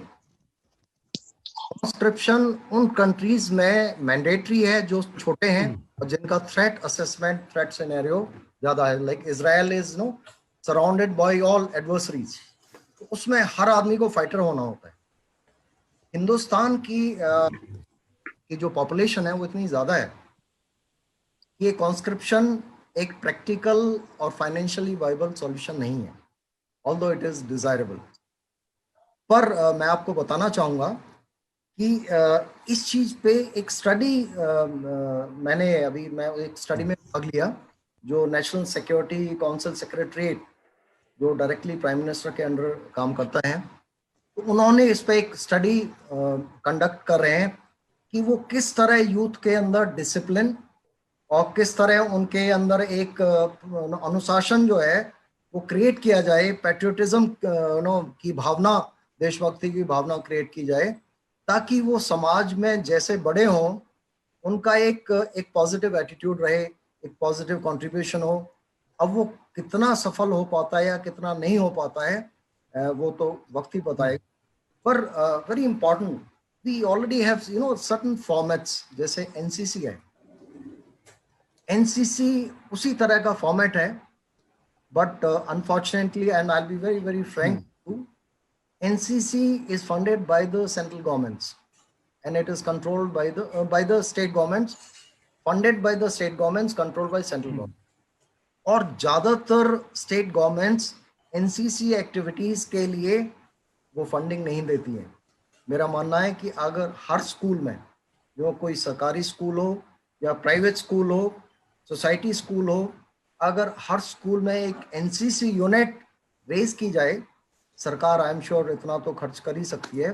कॉन्स्क्रिप्शन उन कंट्रीज में मैंडेटरी है जो छोटे हैं और जिनका थ्रेट असेसमेंट, थ्रेट सिनेरियो ज्यादा है। Like Israel is surrounded by all adversaries, तो उसमें हर आदमी को फाइटर होना होता है। हिंदुस्तान की जो पॉपुलेशन है वो इतनी ज्यादा है कि ये कॉन्स्क्रिप्शन एक प्रैक्टिकल और फाइनेंशियली वाइबल सॉल्यूशन नहीं है, ऑल्दो इट इज डिजायरेबल। पर मैं आपको बताना चाहूँगा कि इस चीज़ पे एक स्टडी मैं एक स्टडी में भाग लिया, जो नेशनल सिक्योरिटी काउंसिल सेक्रेटरीट, जो डायरेक्टली प्राइम मिनिस्टर के अंडर काम करता है, तो उन्होंने इस पे एक स्टडी कंडक्ट कर रहे हैं कि वो किस तरह यूथ के अंदर डिसिप्लिन और किस तरह उनके अंदर एक अनुशासन जो है वो क्रिएट किया जाए, पैट्रियोटिज्म की भावना, देशभक्ति की भावना क्रिएट की जाए, ताकि वो समाज में जैसे बड़े हों उनका एक पॉजिटिव एटीट्यूड रहे, एक पॉजिटिव कंट्रीब्यूशन हो। अब वो कितना सफल हो पाता है या कितना नहीं हो पाता है वो तो वक्त ही बताएगा। पर very important, we already have certain formats, जैसे एनसीसी है। एनसीसी उसी तरह का फॉर्मेट है, but unfortunately, and I will be very very frank, NCC is funded by the central governments and it is controlled by the state governments, funded by the state governments, controlled by central government. और ज्यादातर state governments NCC activities के लिए वो funding नहीं देती हैं। मेरा मानना है कि अगर हर स्कूल में, जो कोई सरकारी स्कूल हो या प्राइवेट स्कूल हो, सोसाइटी स्कूल हो, अगर हर स्कूल में एक एनसीसी यूनिट रेज की जाए, सरकार आई एम श्योर इतना तो खर्च कर ही सकती है,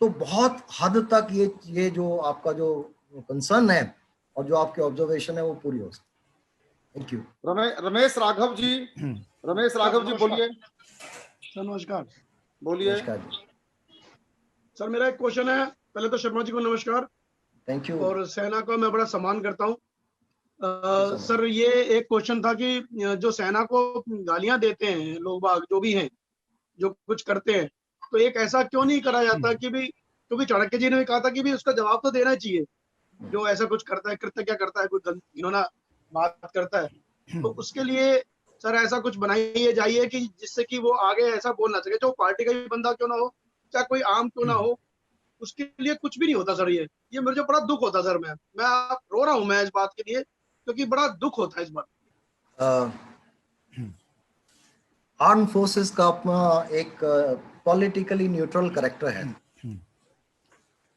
तो बहुत हद तक ये जो आपका जो कंसर्न है और जो आपके ऑब्जर्वेशन है वो पूरी हो सकती है। Thank you. रमेश राघव जी, रमेश राघव जी बोलिए। सर नमस्कार। बोलिए। नमस्कार जी। सर मेरा एक क्वेश्चन है, पहले तो शर्मा जी को नमस्कार। Thank you. और सेना का मैं बड़ा सम्मान करता हूँ। सर ये एक क्वेश्चन था कि जो सेना को गालियां देते हैं लोग बाग जो भी हैं, जो कुछ करते हैं, तो एक ऐसा क्यों नहीं करा जाता कि भी, क्योंकि चाणक्य जी ने भी कहा था कि भी उसका जवाब तो देना चाहिए जो ऐसा कुछ करता है, कृत्य क्या करता है, कोई घिनौना बात करता है, तो उसके लिए सर ऐसा कुछ बनाइए जाइए कि जिससे कि वो आगे ऐसा बोल ना सके, जो पार्टी का भी बंदा क्यों ना हो, चाहे कोई आम क्यों ना हो, उसके लिए कुछ भी नहीं होता सर। ये मेरे को बड़ा दुख होता सर। मैं रो रहा हूँ मैं इस बात के लिए, क्योंकि बड़ा दुख होता है इस बात। आर्म फोर्सेस का अपना एक पॉलिटिकली न्यूट्रल कैरेक्टर है।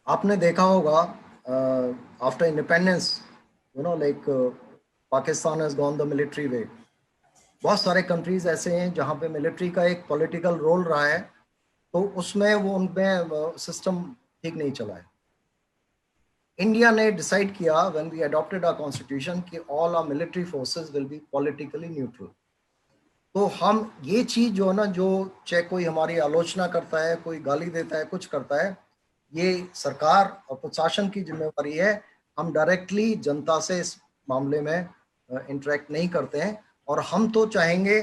आपने देखा होगा after independence, you know like Pakistan has gone the military way. बहुत सारे कंट्रीज ऐसे हैं जहां पे मिलिट्री का एक पॉलिटिकल रोल रहा है, तो उसमें वो उनमें सिस्टम ठीक नहीं चला है। इंडिया ने डिसाइड किया when we adopted our constitution कि all our military forces will be politically neutral. तो हम ये चीज जो है ना, जो चाहे कोई हमारी आलोचना करता है, कोई गाली देता है, कुछ करता है, ये सरकार और प्रशासन की जिम्मेवारी है। हम डायरेक्टली जनता से इस मामले में इंटरेक्ट नहीं करते हैं। और हम तो चाहेंगे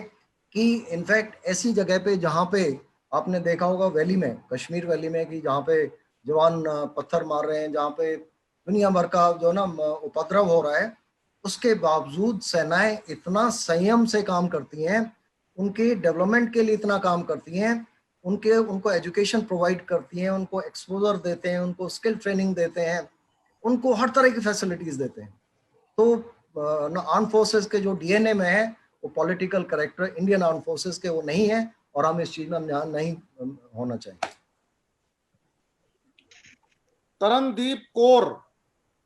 कि इनफैक्ट ऐसी जगह पे जहाँ पे आपने देखा होगा वैली में, कश्मीर वैली में, कि जहाँ पे जवान पत्थर मार रहे हैं, जहाँ पे दुनिया भर का जो ना उपद्रव हो रहा है, उसके बावजूद सेनाएं इतना संयम से काम करती हैं, उनके डेवलपमेंट के लिए इतना काम करती हैं, उनको एजुकेशन प्रोवाइड करती हैं, उनको एक्सपोजर देते हैं, उनको स्किल ट्रेनिंग देते हैं, उनको हर तरह की फैसिलिटीज देते हैं। तो आर्म फोर्सेस के जो डीएनए में है वो political character Indian arm forces के वो नहीं है, और हम इस चीज में नहीं होना चाहिए।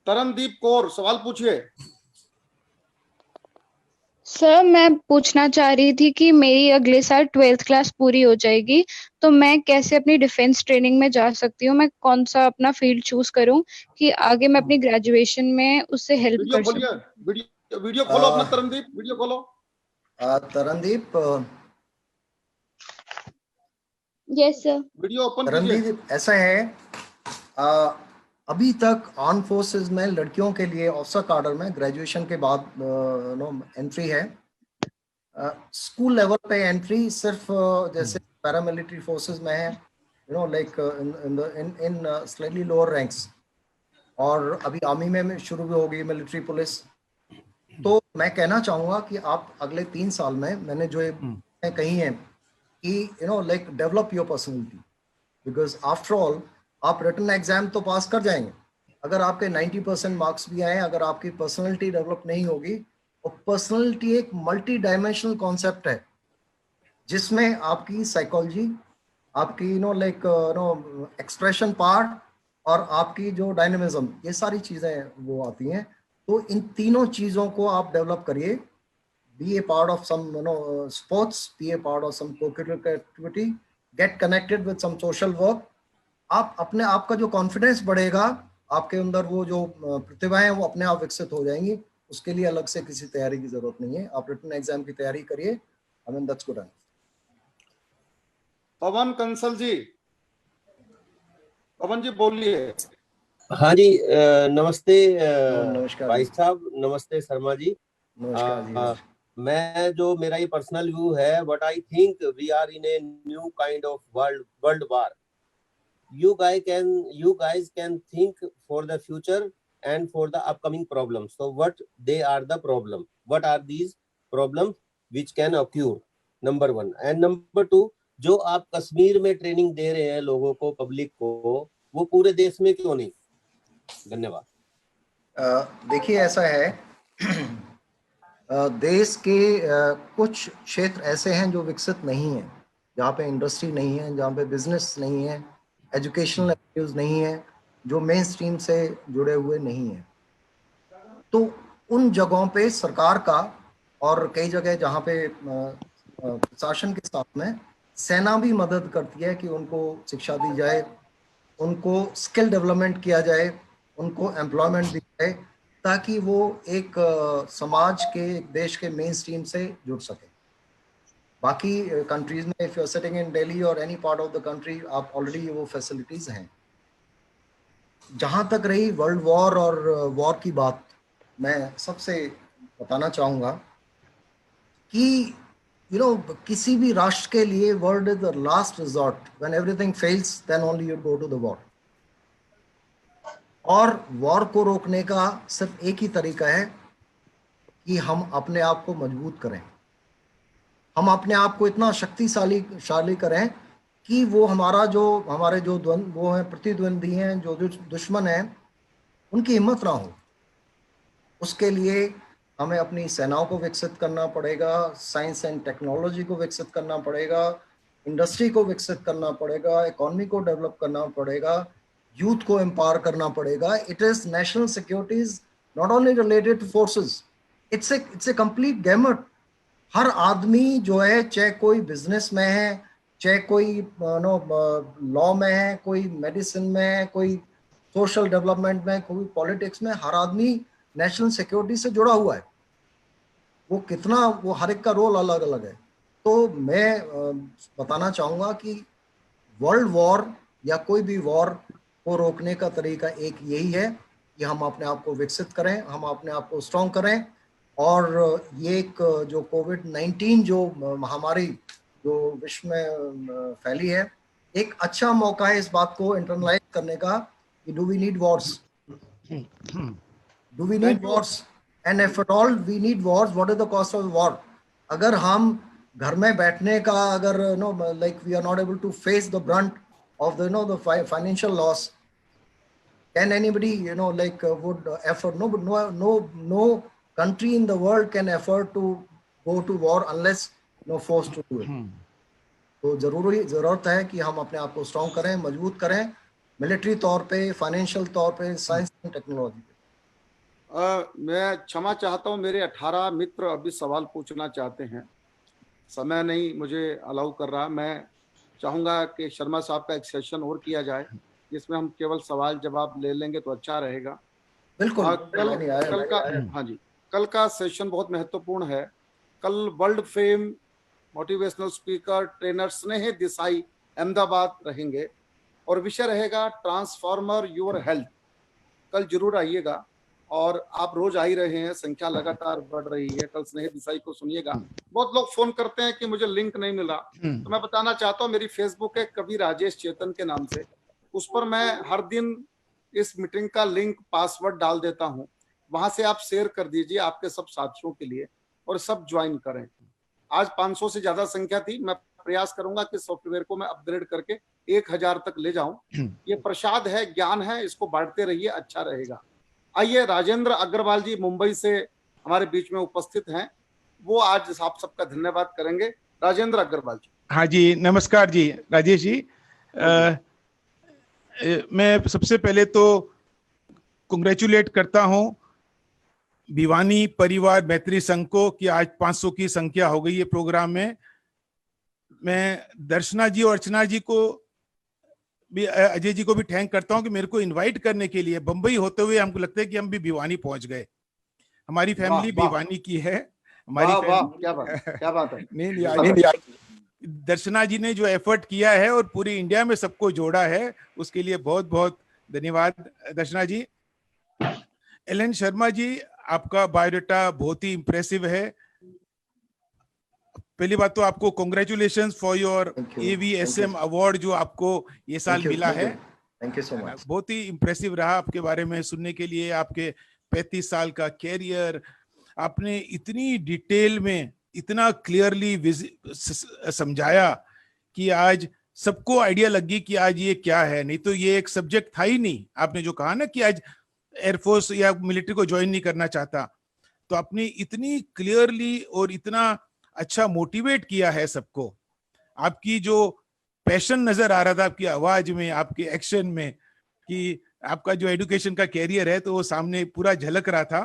तरनदीप कौर सवाल पूछिए। सर मैं पूछना चाह रही थी कि मेरी अगले साल 12th क्लास पूरी हो जाएगी, तो मैं कैसे अपनी डिफेंस ट्रेनिंग में जा सकती हूँ? मैं कौन सा अपना फील्ड चूज करूँ कि आगे मैं अपनी ग्रेजुएशन में उससे हेल्प कर सकूँ? वीडियो खोलो अपना तरनदीप, वीडियो खोलो। Tarandeep, yes sir. Video open कीजिए। तरनदीप, ऐसा है अभी तक आर्म फोर्सेस में लड़कियों के लिए ऑफिसर कार्डर में ग्रेजुएशन के बाद एंट्री है। स्कूल लेवल पे एंट्री सिर्फ जैसे पैरामिलिट्री फोर्सेस में है, you know like in slightly lower ranks, और अभी आर्मी में शुरू भी हो गई मिलिट्री पुलिस। तो मैं कहना चाहूँगा कि आप अगले 3 साल में, मैंने जो कही है कि you know like develop your personality, because after all आप रिटन एग्जाम तो पास कर जाएंगे, अगर आपके 90% मार्क्स भी आए, अगर आपकी पर्सनैलिटी डेवलप नहीं होगी, और पर्सनैलिटी एक मल्टी डायमेंशनल कॉन्सेप्ट है जिसमें आपकी साइकोलॉजी, आपकी you know like expression part, और आपकी जो डायनेमिज्म, ये सारी चीजें वो आती हैं। तो इन तीनों चीजों को आप डेवलप करिए। Be a part of some sports, be a part of some co-curricular activity, get connected with some social work. आप अपने आप का जो कॉन्फिडेंस बढ़ेगा, आपके अंदर वो जो प्रतिभाएं वो अपने आप विकसित हो जाएंगी। उसके लिए अलग से किसी तैयारी की जरूरत नहीं है, आप रिटन एग्जाम की तैयारी करिए। I mean that's good. Pawan Kansal ji, Pawan ji बोलिए। हाँ जी, नमस्ते नमस्कार भाई साहब, नमस्ते शर्मा जी। नमस्कार जी। मैं जो मेरा ये पर्सनल व्यू है, but I think we are in a new kind of world war. You guys can think for the future and for the upcoming problems. So what they are the problem? What are these problems which can occur? Number 1 and number 2, जो आप कश्मीर में training दे रहे हैं लोगों को, public को, वो पूरे देश में क्यों नहीं? धन्यवाद। देखिए ऐसा है देश के कुछ क्षेत्र ऐसे हैं जो विकसित नहीं हैं, जहाँ पे इंडस्ट्री नहीं है, जहाँ पे बिजनेस नहीं है, एजुकेशनल एक्टिविटीज नहीं है, जो मेन स्ट्रीम से जुड़े हुए नहीं है। तो उन जगहों पे सरकार का और कई जगह जहाँ पे प्रशासन के साथ में सेना भी मदद करती है कि उनको शिक्षा दी जाए, उनको स्किल डेवलपमेंट किया जाए, उनको एम्प्लॉयमेंट दी जाए, ताकि वो एक समाज के, एक देश के मेन स्ट्रीम से जुड़ सके। बाकी कंट्रीज में if you are sitting in Delhi और any part of the country, आप ऑलरेडी वो फैसिलिटीज हैं। जहाँ तक रही वर्ल्ड वॉर और वॉर की बात, मैं सबसे बताना चाहूँगा कि किसी भी राष्ट्र के लिए world is the last resort. When everything fails then only you go to the war. और वॉर को रोकने का सिर्फ एक ही तरीका है कि हम अपने आप को मजबूत करें, हम अपने आप को इतना शक्तिशाली करें कि वो हमारे जो वो हैं प्रतिद्वंदी हैं, जो दुश्मन हैं, उनकी हिम्मत ना हो। उसके लिए हमें अपनी सेनाओं को विकसित करना पड़ेगा, साइंस एंड टेक्नोलॉजी को विकसित करना पड़ेगा, इंडस्ट्री को विकसित करना पड़ेगा, इकोनॉमी को डेवलप करना पड़ेगा, यूथ को एम्पावर करना पड़ेगा। It is national security is not only related to forces, it's a complete gamut. हर आदमी जो है, चाहे कोई बिजनेस में है, चाहे कोई लॉ में है, कोई मेडिसिन में है, कोई सोशल डेवलपमेंट में, कोई पॉलिटिक्स में, हर आदमी नेशनल सिक्योरिटी से जुड़ा हुआ है। वो हर एक का रोल अलग अलग है। तो मैं बताना चाहूँगा कि वर्ल्ड वॉर या कोई भी वॉर को रोकने का तरीका एक यही है कि हम अपने आप को विकसित करें, हम अपने आप को स्ट्रॉन्ग करें। और ये एक जो कोविड-19 जो महामारी जो विश्व में फैली है, एक अच्छा मौका है इस बात को इंटरनलाइज करने का कि do we need wars, do we need wars, and if at all we need wars, what is the cost of war. अगर हम घर में बैठने का, अगर like we are not able to face the brunt of the financial loss, can anybody would afford? No country in the world can afford to go to war unless forced to do it. तो जरूरत है कि हम अपने आप को strong करें, मजबूत करें, मिलिट्री तौर पे, फाइनेंशियल तौर पे, साइंस एंड टेक्नोलॉजी पे। मैं क्षमा चाहता हूं, मेरे 18 मित्र अभी सवाल पूछना चाहते हैं, समय नहीं मुझे अलाउ कर रहा। मैं चाहूंगा कि शर्मा साहब का एक सेशन और किया जाए जिसमें हम केवल सवाल जवाब ले लेंगे तो अच्छा रहेगा। बिल्कुल। कल का सेशन बहुत महत्वपूर्ण है। कल world fame motivational speaker trainer स्नेह देसाई अहमदाबाद रहेंगे और विषय रहेगा ट्रांसफॉर्मर योर हेल्थ। कल जरूर आइएगा और आप रोज आ ही रहे हैं, संख्या लगातार बढ़ रही है। कल स्नेह देसाई को सुनिएगा। बहुत लोग फोन करते हैं कि मुझे लिंक नहीं मिला, तो मैं बताना चाहता हूँ मेरी फेसबुक है कवि राजेश चेतन के नाम से, उस पर मैं हर दिन इस मीटिंग का लिंक पासवर्ड डाल देता हूँ। वहां से आप शेयर कर दीजिए आपके सब साथियों के लिए और सब ज्वाइन करें। आज 500 से ज्यादा संख्या थी, मैं प्रयास करूंगा कि सॉफ्टवेयर को मैं अपग्रेड करके 1000 तक ले जाऊं। ये प्रसाद है, ज्ञान है, इसको बांटते रहिए, अच्छा रहेगा। आइए, राजेंद्र अग्रवाल जी मुंबई से हमारे बीच में उपस्थित हैं, वो आज आप सबका धन्यवाद करेंगे। राजेंद्र अग्रवाल जी। हाँ जी, नमस्कार जी राजेश जी। मैं सबसे पहले तो कंग्रेचुलेट करता हूं भिवानी परिवार मैत्री संघ को कि आज 500 की संख्या हो गई है प्रोग्राम में। मैं दर्शना जी और अर्चना जी को भी, अजय जी को भी थैंक करता हूं कि मेरे को इनवाइट करने के लिए। बंबई होते हुए हमको लगता है कि हम भी भिवानी पहुंच गए। हमारी फैमिली भिवानी की है। हमारी क्या बात है। नहीं, दर्शना जी ने जो एफर्ट किया है और पूरी इंडिया में सबको जोड़ा है, उसके लिए बहुत बहुत धन्यवाद दर्शना जी। एलन शर्मा जी, आपका बायोडाटा बहुत ही इंप्रेसिव है। पहली बात तो आपको congratulation for your AVSM award जो आपको ये साल मिला है। Thank you so much. बहुत ही इंप्रेसिव रहा आपके बारे में सुनने के लिए। आपके 35 साल का कैरियर, आपने इतनी डिटेल में इतना क्लियरली समझाया कि आज सबको आइडिया लगी कि आज ये क्या है। नहीं तो ये एक सब्जेक्ट था ही नहीं। आपने जो कहा ना कि आज एयरफोर्स या मिलिट्री को ज्वाइन नहीं करना चाहता, तो आपने इतनी क्लियरली और इतना अच्छा मोटिवेट किया है सबको। आपकी जो पैशन नजर आ रहा था आपकी आवाज में, आपके एक्शन में, कि आपका जो एजुकेशन का कैरियर है तो वो सामने पूरा झलक रहा था।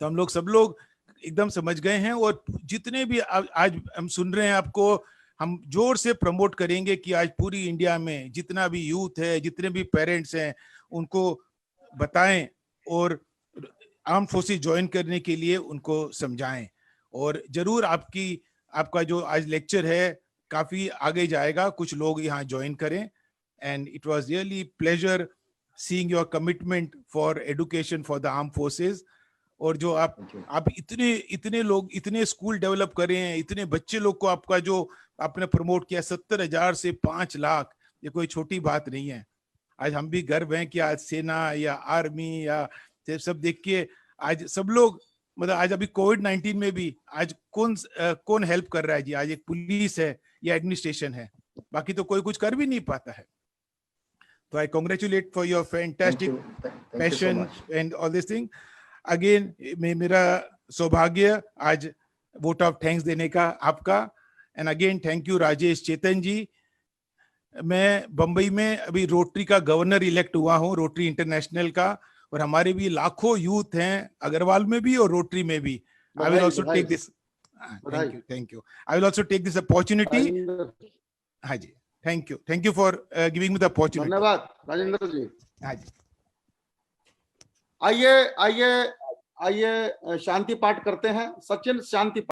तो हम लोग सब लोग एकदम समझ गए हैं, और जितने भी आज हम सुन रहे हैं आपको, हम जोर से प्रमोट करेंगे कि आज पूरी इंडिया में जितना भी यूथ है, जितने भी पेरेंट्स हैं, उनको बताएं और आर्म फोर्सेस ज्वाइन करने के लिए उनको समझाएं। और जरूर आपका जो आज लेक्चर है काफी आगे जाएगा, कुछ लोग यहाँ ज्वाइन करें। And it was really pleasure seeing your commitment for education for the arm forces. और जो आप इतने लोग, इतने स्कूल डेवलप करे हैं, इतने बच्चे लोग को आपका जो आपने प्रमोट किया 70,000 से 5 लाख, ये कोई छोटी बात नहीं है। आज हम भी गर्व हैं कि आज सेना या आर्मी या सब देख के आज सब लोग, मतलब आज अभी कोविड-19 में भी आज कौन हेल्प कर रहा है जी? आज एक पुलिस है या एडमिनिस्ट्रेशन है, बाकी तो कोई कुछ कर भी नहीं पाता है। तो I congratulate for your fantastic passion and all this thing. Again मेरा सौभाग्य आज वोट ऑफ थैंक्स देने का आपका। And again thank you Rajesh Chetan ji. मैं बंबई में अभी रोटरी का गवर्नर इलेक्ट हुआ हूँ, रोटरी इंटरनेशनल का, और हमारे भी लाखों यूथ हैं अग्रवाल में भी और रोटरी में भी। I will also take this, thank you, I will also take this opportunity. हाँ जी, thank you for giving me the opportunity. धन्यवाद राजेंद्र जी। हाँ जी, आइए शांति पाठ करते हैं। सचिन शांति